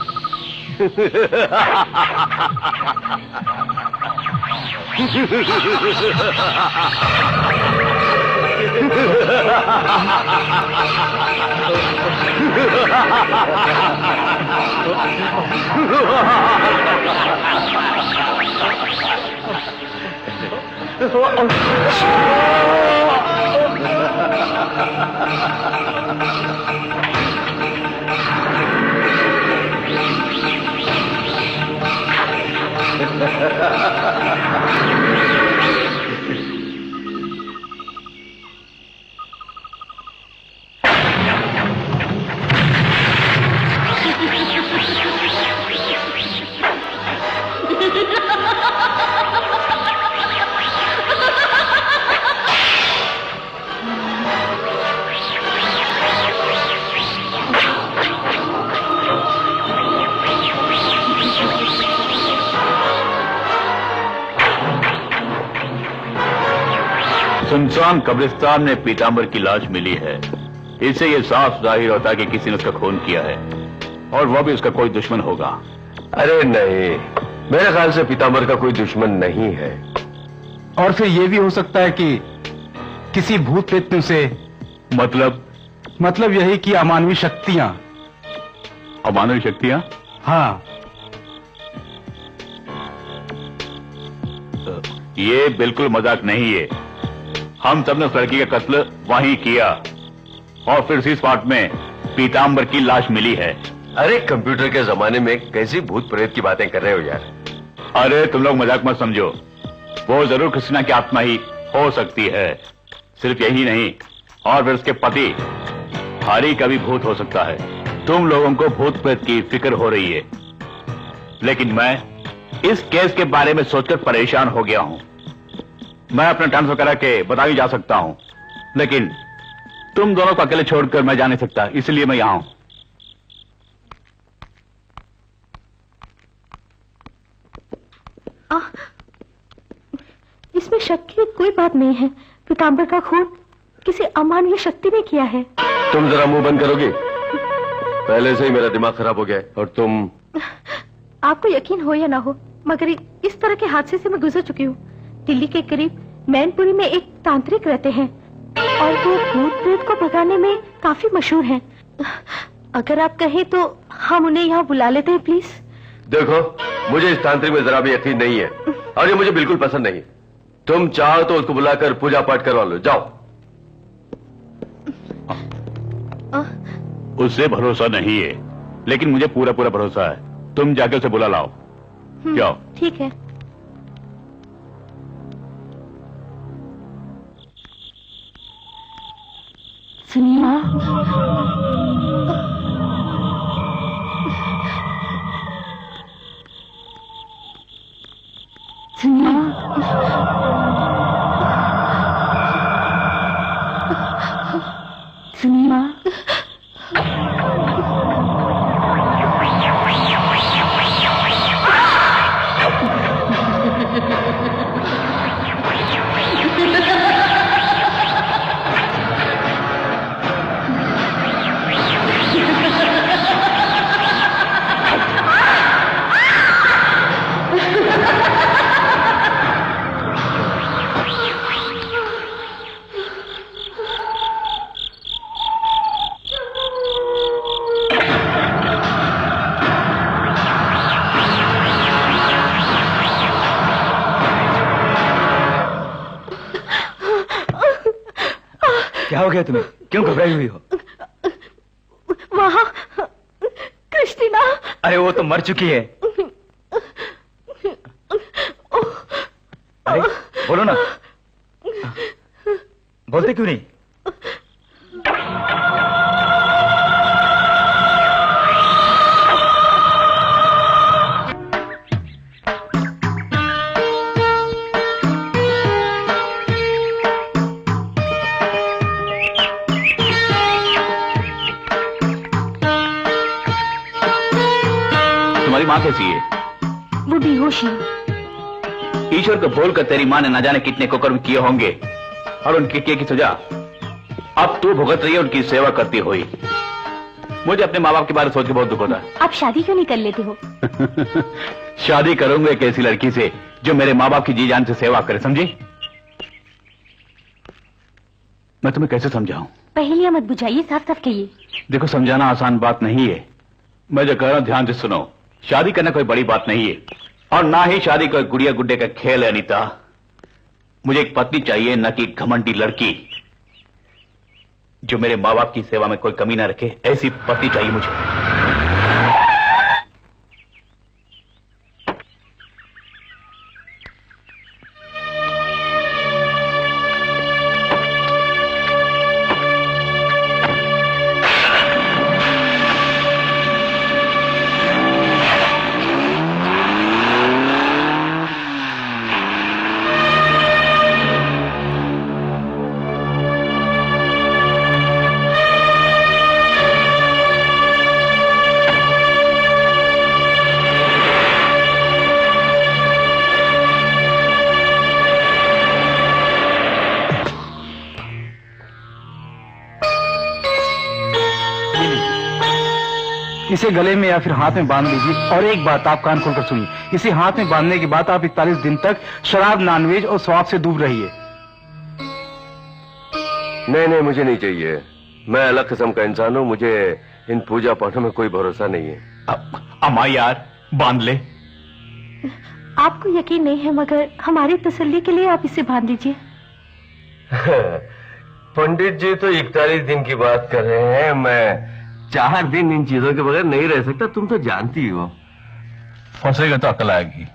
सुनसान कब्रिस्तान में पीतांबर की लाश मिली है। इससे यह साफ जाहिर होता है कि किसी ने उसका खून किया है, और वह भी उसका कोई दुश्मन होगा। अरे नहीं, मेरे ख्याल से पीतांबर का कोई दुश्मन नहीं है। और फिर ये भी हो सकता है कि किसी भूत प्रेत ने उसे, मतलब यही कि अमानवीय शक्तियां। अमानवीय शक्तियां? हाँ, ये बिल्कुल मजाक नहीं है। हम सबने उस लड़की का कत्ल वहीं किया, और फिर उसी स्पॉट में पीतांबर की लाश मिली है। अरे कंप्यूटर के जमाने में कैसी भूत प्रेत की बातें कर रहे हो यार? अरे तुम लोग मजाक मत समझो, वो जरूर कृष्णा की आत्मा ही हो सकती है। सिर्फ यही नहीं, और फिर उसके पति हरि का भी भूत हो सकता है। तुम लोगों को भूत प्रेत की फिक्र हो रही है, लेकिन मैं इस केस के बारे में सोचकर परेशान हो गया हूं। मैं अपना ट्रांसफर करा के बता भी जा सकता हूं, लेकिन तुम दोनों को अकेले छोड़कर मैं जा नहीं सकता, इसलिए मैं यहां हूं। इसमें शक की कोई बात नहीं है। पीतांबर का खून किसी अमानवीय शक्ति ने किया है। तुम जरा मुंह बंद करोगी? पहले से ही मेरा दिमाग खराब हो गया है, और तुम। आपको यकीन हो या ना हो, मगर इस तरह के हादसे से मैं गुजर चुकी हूँ। दिल्ली के करीब मैनपुरी में एक तांत्रिक रहते हैं, और वो भूत प्रेत को भगाने में काफी मशहूर हैं। अगर आप कहें तो हम उन्हें यहाँ बुला लेते हैं, प्लीज। देखो, मुझे इस तांत्रिक में जरा भी यकीन नहीं है, और ये मुझे बिल्कुल पसंद नहीं। तुम चाहो तो उसको बुलाकर पूजा पाठ करवा लो, जाओ। उससे भरोसा नहीं है, लेकिन मुझे पूरा पूरा भरोसा है। तुम जाके उसे बुला लाओ, जाओ। ठीक है। सुनिए सुनिए क्या हो गया तुम्हें? क्यों घबराई हुई हो? वहाँ क्रिस्टीना। अरे वो तो मर चुकी है। अरे बोलो ना, बोलते क्यों नहीं? तुम्हारी माँ कैसी है? वो बेहोशी। ईश्वर को बोलकर तेरी माँ ने न जाने कितने कुकर्म किए होंगे, और उनके किए की सजा अब तू भुगत रही है उनकी सेवा करती हुई। मुझे अपने माँ बाप के बारे में सोच के बहुत दुख होता है। आप शादी क्यों नहीं कर लेते हो? शादी करूंगा एक ऐसी लड़की से जो मेरे माँ बाप की जी जान से सेवा करे, समझी? मैं तुम्हें कैसे समझाऊं? पहेलियां मत बुझाइए, साफ साफ कहिए। देखो, समझाना आसान बात नहीं है। मैं जो कह रहा हूं ध्यान से सुनो। शादी करना कोई बड़ी बात नहीं है, और ना ही शादी कोई गुड़िया गुड्डे का खेल है। अनीता, मुझे एक पत्नी चाहिए, न कि घमंडी लड़की जो मेरे माँ बाप की सेवा में कोई कमी ना रखे। ऐसी पत्नी चाहिए मुझे। इसे गले में या फिर हाथ में बांध लीजिए। और एक बात आप कान खोलकर सुनिए, इसे हाथ में बांधने के बाद आप 41 दिन तक शराब, नॉनवेज और स्वाद से दूर रहिए। नहीं नहीं, मुझे नहीं चाहिए। मैं अलग किस्म का इंसान हूँ, मुझे इन पूजा पाठों में कोई भरोसा नहीं है। अम्मा यार, बांध ले। आपको यकीन नहीं है, मगर हमारी तसल्ली के लिए आप इसे बांध दीजिए। पंडित जी तो 41 दिन की बात कर रहे हैं, मैं 4 दिन इन चीजों के बगैर नहीं रह सकता, तुम तो जानती हो। फंसेगा तो अकल आएगी।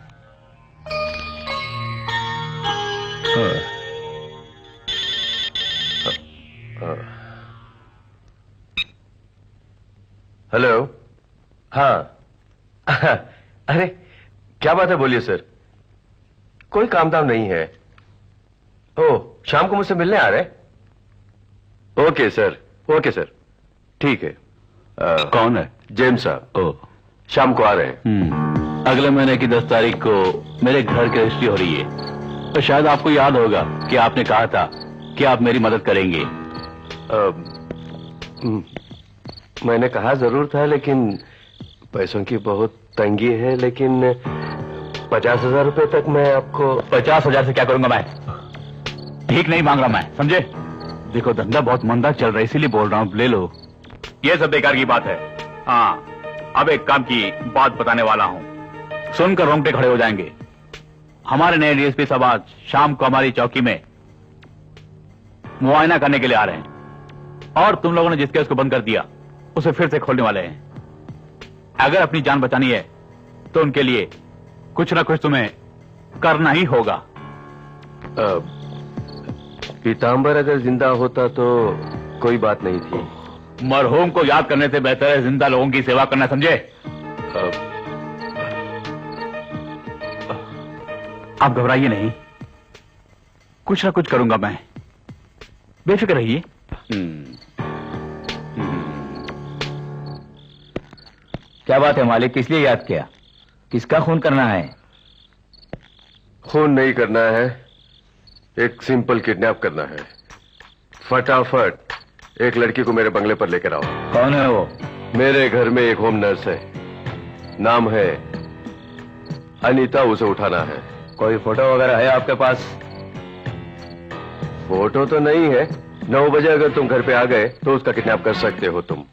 हेलो। हाँ। अरे क्या बात है, बोलिए सर। कोई काम धाम नहीं है। ओह, शाम को मुझसे मिलने आ रहे? ओके सर, ओके सर, ठीक है। कौन है? जेम्स साहब। ओ, शाम को आ रहे हैं। अगले महीने की 10 तारीख को मेरे घर की रजिस्ट्री हो रही है। तो शायद आपको याद होगा कि आपने कहा था कि आप मेरी मदद करेंगे। मैंने कहा जरूर था, लेकिन पैसों की बहुत तंगी है। लेकिन 50,000 रुपए तक मैं आपको। 50,000 से क्या करूंगा मैं? ठीक नहीं मांग रहा मैं, समझे? देखो धंधा बहुत मंदा चल रहा है, इसीलिए बोल रहा हूं, ले लो। ये सब बेकार की बात है। हाँ, अब एक काम की बात बताने वाला हूं, सुनकर रोंगटे खड़े हो जाएंगे। हमारे नए डीएसपी साहब आज शाम को हमारी चौकी में मुआयना करने के लिए आ रहे हैं, और तुम लोगों ने जिस केस को बंद कर दिया उसे फिर से खोलने वाले हैं। अगर अपनी जान बचानी है तो उनके लिए कुछ ना कुछ तुम्हें करना ही होगा। पीताम्बर अगर जिंदा होता तो कोई बात नहीं थी। मरहूम को याद करने से बेहतर है जिंदा लोगों की सेवा करना, समझे? आप घबराइए नहीं, कुछ ना कुछ करूंगा मैं, बेफिक्र रहिए। क्या बात है मालिक, किस लिए याद किया? किसका खून करना है? खून नहीं करना है, एक सिंपल किडनैप करना है। फटाफट एक लड़की को मेरे बंगले पर लेकर आओ। कौन है वो? मेरे घर में एक होम नर्स है, नाम है अनीता, उसे उठाना है। कोई फोटो वगैरह है आपके पास? फोटो तो नहीं है। 9 बजे अगर तुम घर पे आ गए तो उसका किडनैप कर सकते हो तुम।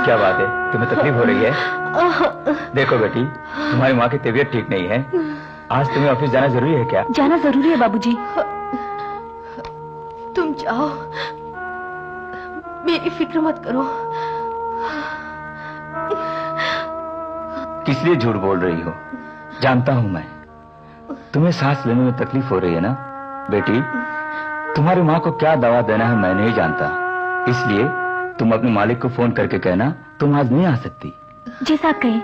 क्या बात है, तुम्हें तकलीफ हो रही है? देखो बेटी, तुम्हारी माँ की तबीयत ठीक नहीं है, आज तुम्हें ऑफिस जाना जरूरी है क्या? जाना जरूरी है बाबूजी। तुम जाओ, मेरी फिक्र मत करो। किस लिए झूठ बोल रही हो? जानता हूं मैं, तुम्हें सांस लेने में तकलीफ हो रही है ना बेटी। तुम्हारी माँ को क्या दवा देना है मैं नहीं जानता, इसलिए तुम अपने मालिक को फोन करके कहना तुम आज नहीं आ सकती। जैसा आप कहें।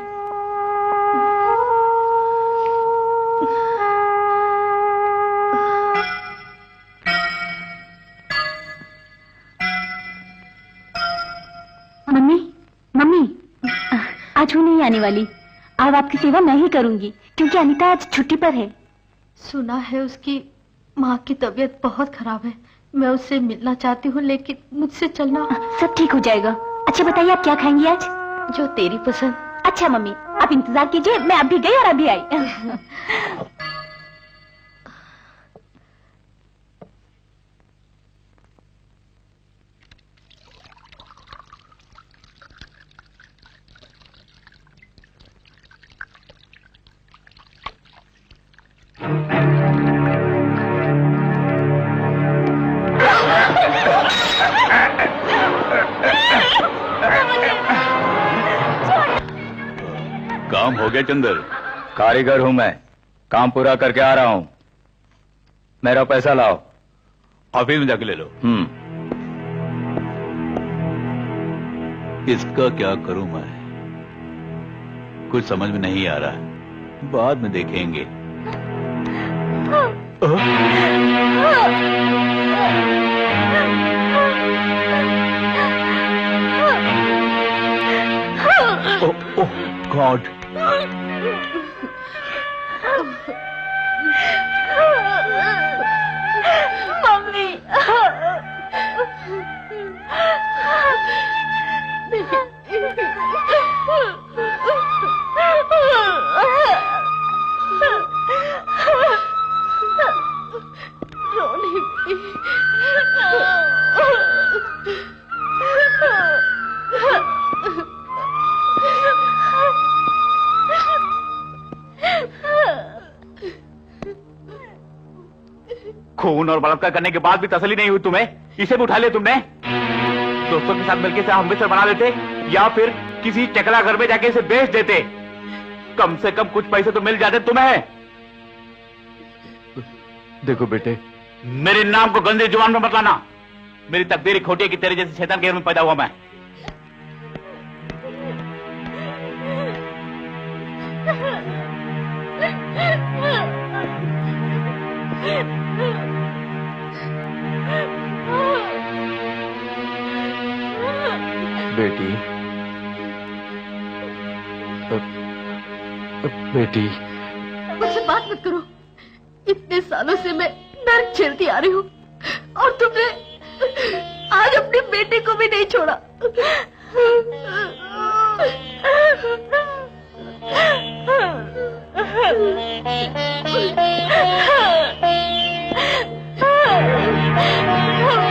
मम्मी, मम्मी, आज वो नहीं आने वाली। अब आपकी सेवा मैं ही करूंगी, क्योंकि अनीता आज छुट्टी पर है। सुना है उसकी माँ की तबीयत बहुत खराब है। मैं उससे मिलना चाहती हूँ, लेकिन मुझसे चलना। सब ठीक हो जाएगा। अच्छा बताइए, आप क्या खाएंगी आज? जो तेरी पसंद। अच्छा मम्मी, आप इंतजार कीजिए, मैं अभी गई और अभी आई। काम हो गया चंदर? कारीगर हूं मैं, काम पूरा करके आ रहा हूं। मेरा पैसा लाओ। ऑफिस में जाके ले लो। इसका क्या करूं मैं, कुछ समझ में नहीं आ रहा है, बाद में देखेंगे। ओह गॉड, खून और बलात्कार करने के बाद भी तसल्ली नहीं हुई तुम्हें? इसे भी उठा लिया तुमने? दोस्तों के साथ मिलकर इसे अमृतसर बना देते या फिर किसी चकला घर में जाके इसे बेच देते। कम से कम कुछ पैसे तो मिल जाते तुम्हें। देखो बेटे, मेरे नाम को गंदे जुबान में मत लाना। मेरी तकदीर ही खोटी है कि तेरे जैसे शैतान के घर में पैदा हुआ मैं। बेटी, बेटी, मुझसे बात मत करो। इतने सालों से मैं नर्क झेलती आ रही हूँ और तुमने आज अपने बेटे को भी नहीं छोड़ा।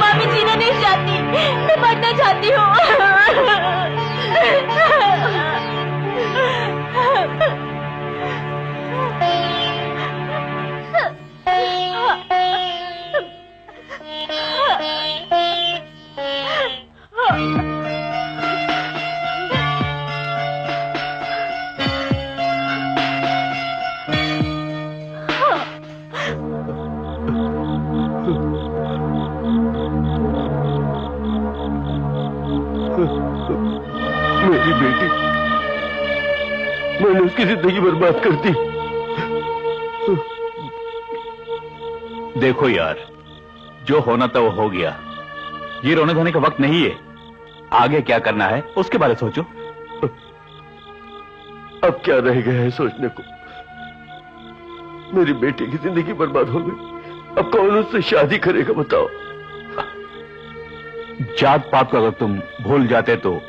मामी जीना नहीं चाहती, मैं मरना चाहती हूँ। मेरी बेटी, मैंने उसकी जिंदगी बर्बाद कर दी। देखो यार, जो होना था वो हो गया। ये रोने धोने का वक्त नहीं है। आगे क्या करना है उसके बारे में सोचो। अब क्या रह गया है सोचने को? मेरी बेटी की जिंदगी बर्बाद हो गई। अब कौन उससे शादी करेगा बताओ? जात पात को अगर तुम भूल जाते तो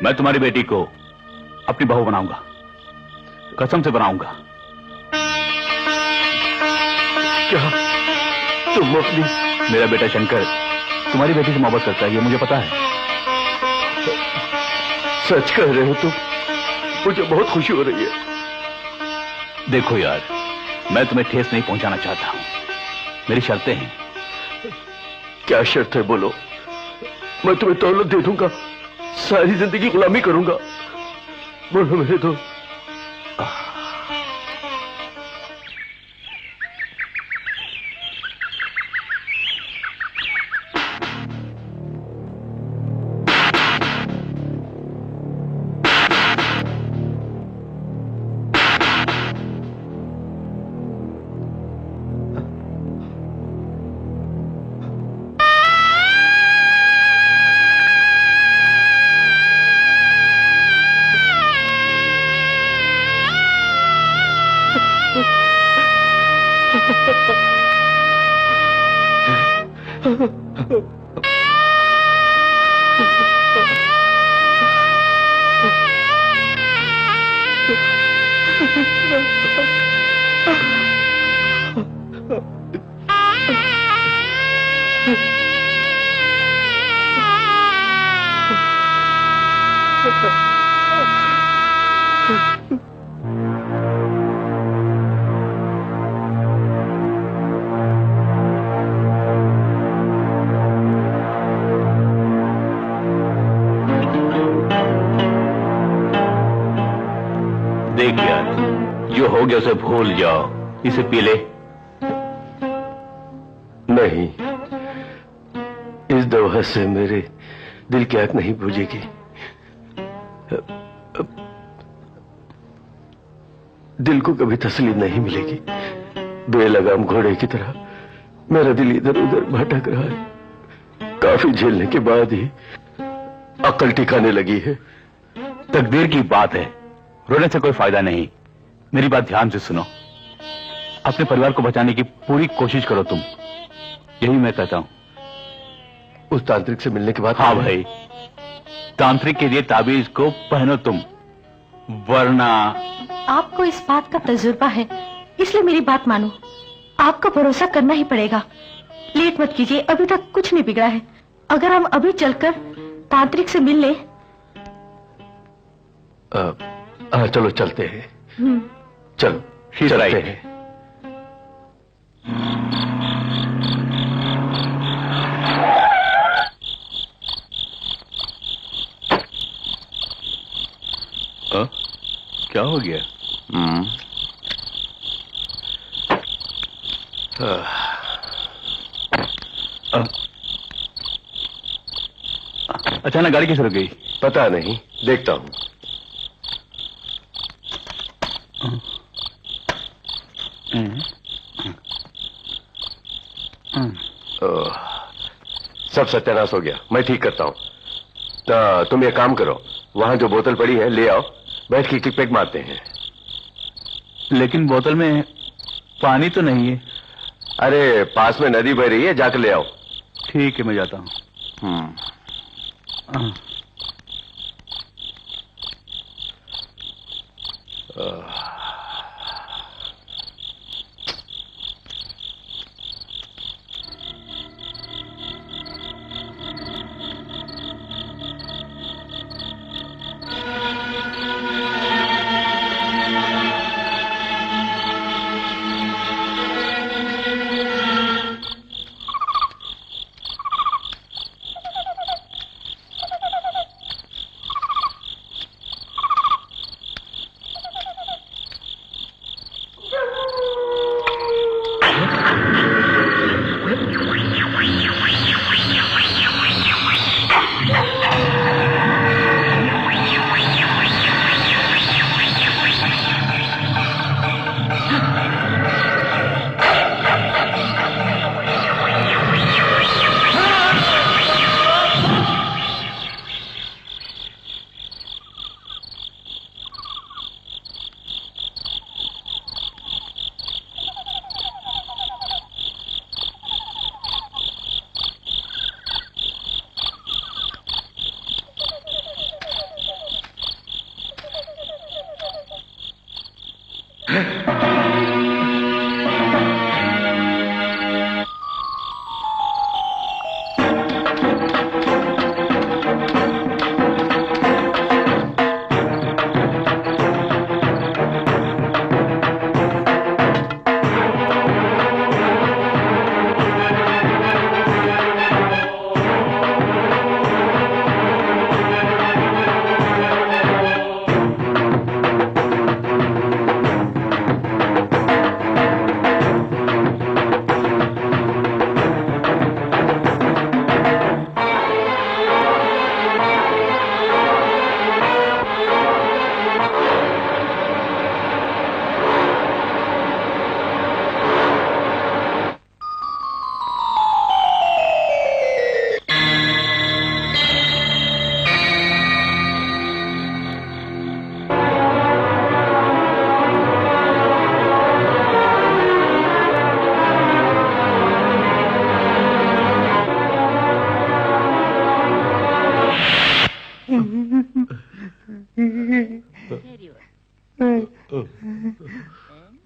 मैं तुम्हारी बेटी को अपनी बहू बनाऊंगा, कसम से बनाऊंगा। क्या तुम अपनी? मेरा बेटा शंकर तुम्हारी बेटी से मोहब्बत करता है, ये मुझे पता है। सच कह रहे हो तुम? मुझे बहुत खुशी हो रही है। देखो यार, मैं तुम्हें ठेस नहीं पहुंचाना चाहता हूं। मेरी शर्तें हैं। क्या शर्त है बोलो? मैं तुम्हें दौलत दे दूंगा, सारी जिंदगी गुलामी करूंगा। बोलो मेरे दोस्त। देख यार, जो हो गया उसे भूल जाओ। इसे पी ले। नहीं, इस दवा से मेरे दिल की आग नहीं बुझेगी। दिल को कभी तसल्ली नहीं मिलेगी। बेलगाम घोड़े की तरह मेरा दिल इधर उधर भटक रहा है। काफी झेलने के बाद ही अकल ठिकाने लगी है। तकदीर की बात है, रोने से कोई फायदा नहीं। मेरी बात ध्यान से सुनो। अपने परिवार को बचाने की पूरी कोशिश करो तुम। यही मैं कहता हूं। उस तांत्रिक से मिलने के बाद? हाँ भाई, तांत्रिक के लिए ताबीज को पहनो तुम, वरना। आपको इस बात का तजुर्बा है, इसलिए मेरी बात मानो। आपको भरोसा करना ही पड़ेगा। लेट मत कीजिए, अभी तक कुछ नहीं बिगड़ा है। अगर हम अभी चलकर तांत्रिक से मिल लें। चलो चलते हैं। चलो चलते हैं। क्या हो गया? अचानक गाड़ी कैसे रुक गई? पता नहीं, देखता हूं। सब सत्यानाश हो गया, मैं ठीक करता हूं। तो तुम ये काम करो, वहां जो बोतल पड़ी है ले आओ, बैठ के टिक मारते हैं। लेकिन बोतल में पानी तो नहीं है। अरे पास में नदी बह रही है, जाकर ले आओ। ठीक है, मैं जाता हूं।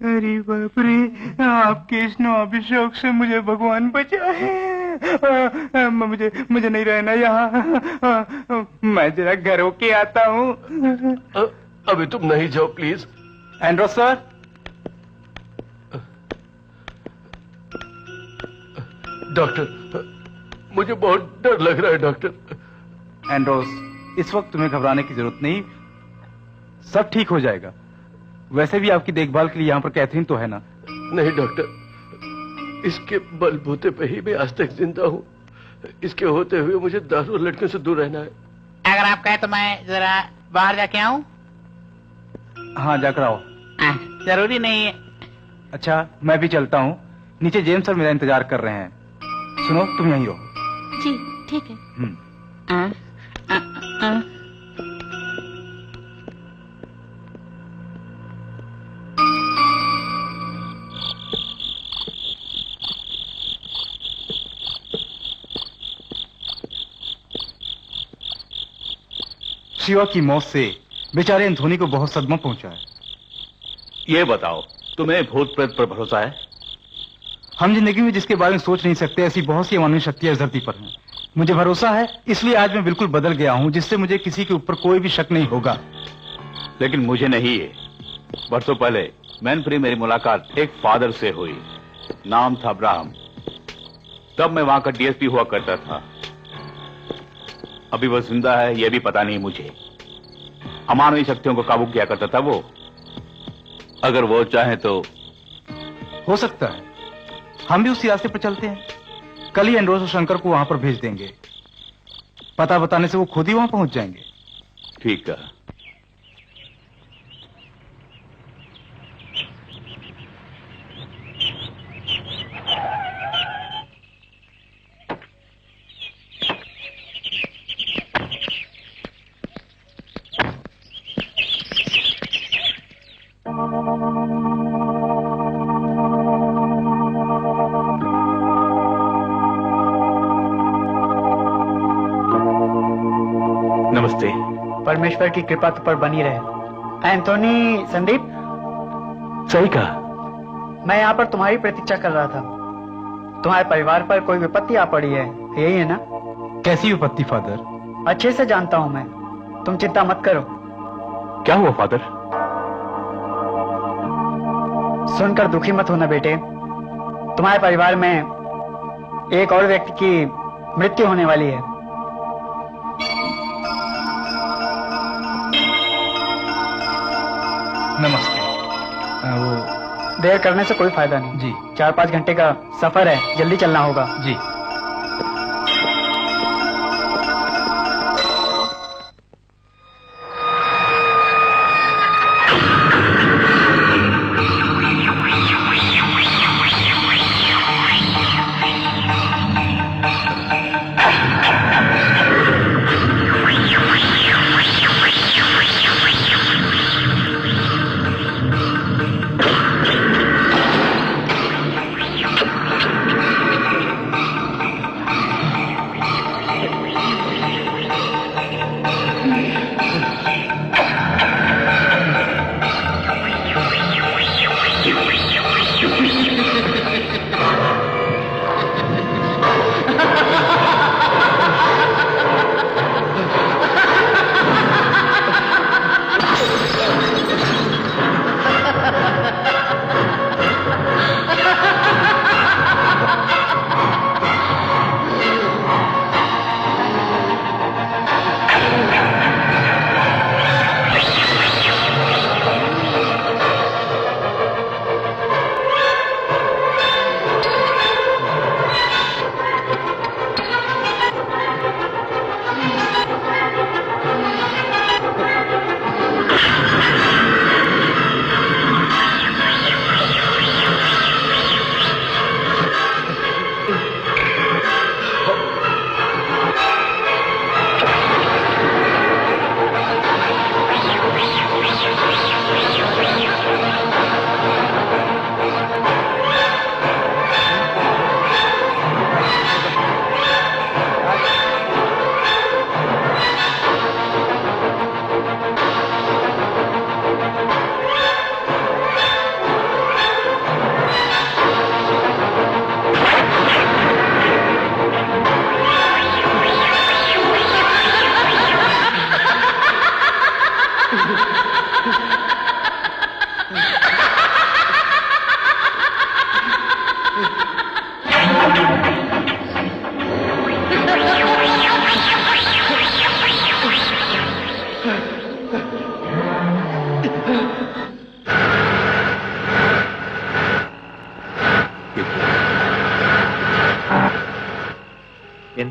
अरे बाप रे, आपके इस अभिषेक से मुझे भगवान बचाए। मुझे नहीं रहना यहाँ, मैं जरा घर होके आता हूँ। अभी तुम नहीं जाओ प्लीज। Andros sir. डॉक्टर, मुझे बहुत डर लग रहा है डॉक्टर। एंड्रोस, इस वक्त तुम्हें घबराने की जरूरत नहीं, सब ठीक हो जाएगा। वैसे भी आपकी देखभाल के लिए यहाँ पर कैथरीन तो है ना? नहीं डॉक्टर, इसके बलबूते पे ही मैं आज तक जिंदा हूँ। इसके होते हुए मुझे दारू और लड़कियों से दूर रहना है। अगर आप कहें तो मैं जरा बाहर जाके आऊं? हाँ, जाकर आओ। जरूरी नहीं है। अच्छा, मैं भी चलता हूँ। नीचे जेम्स सर मेरा इंतजार कर रहे हैं। सुनो, तुम यहीं रहो। जी ठीक है। शिवा की मौत से बेचारे एंथोनी को बहुत सदमा पहुंचा है। ये बताओ, तुम्हें भूत प्रेत पर भरोसा है? हम जिंदगी में जिसके बारे में सोच नहीं सकते, ऐसी बहुत सी अमानवीय शक्तियां इस धरती पर हैं। मुझे भरोसा है, इसलिए आज मैं बिल्कुल बदल गया हूं, जिससे मुझे किसी के ऊपर कोई भी शक नहीं होगा। लेकिन मुझे नहीं है। बरसों पहले मैनफ्री मेरी मुलाकात एक फादर से हुई, नाम था अब्राहम। तब मैं वहां का डीएसपी हुआ करता था। अभी वह जिंदा है यह भी पता नहीं मुझे। अमानवीय शक्तियों को काबू किया करता था वो। अगर वो चाहे तो हो सकता है। हम भी उसी रास्ते पर चलते हैं। कल ही एंड्रोस और शंकर को वहां पर भेज देंगे। पता बताने से वो खुद ही वहां पहुंच जाएंगे। ठीक है। नमस्ते। परमेश्वर की कृपा तुम पर बनी रहे। एंथोनी, संदीप, सही कहा। मैं यहाँ पर तुम्हारी प्रतीक्षा कर रहा था। तुम्हारे परिवार पर कोई विपत्ति आ पड़ी है, यही है ना? कैसी विपत्ति फादर? अच्छे से जानता हूँ मैं, तुम चिंता मत करो। क्या हुआ फादर? सुनकर दुखी मत होना बेटे। तुम्हारे परिवार में एक और व्यक्ति की मृत्यु होने वाली है। नमस्ते। वो देर करने से कोई फायदा नहीं। जी। 4-5 घंटे का सफर है, जल्दी चलना होगा। जी।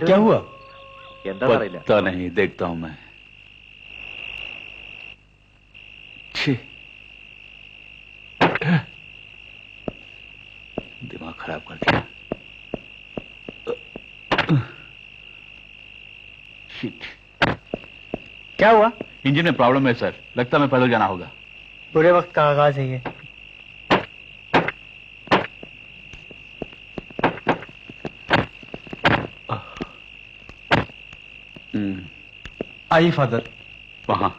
क्या हुआ? पता नहीं, देखता हूं मैं। छी, दिमाग खराब कर दिया। शिट। क्या हुआ? इंजन में प्रॉब्लम है सर, लगता है मैं पैदल जाना होगा। बुरे वक्त का आगाज है ये। आइए फादर। वहां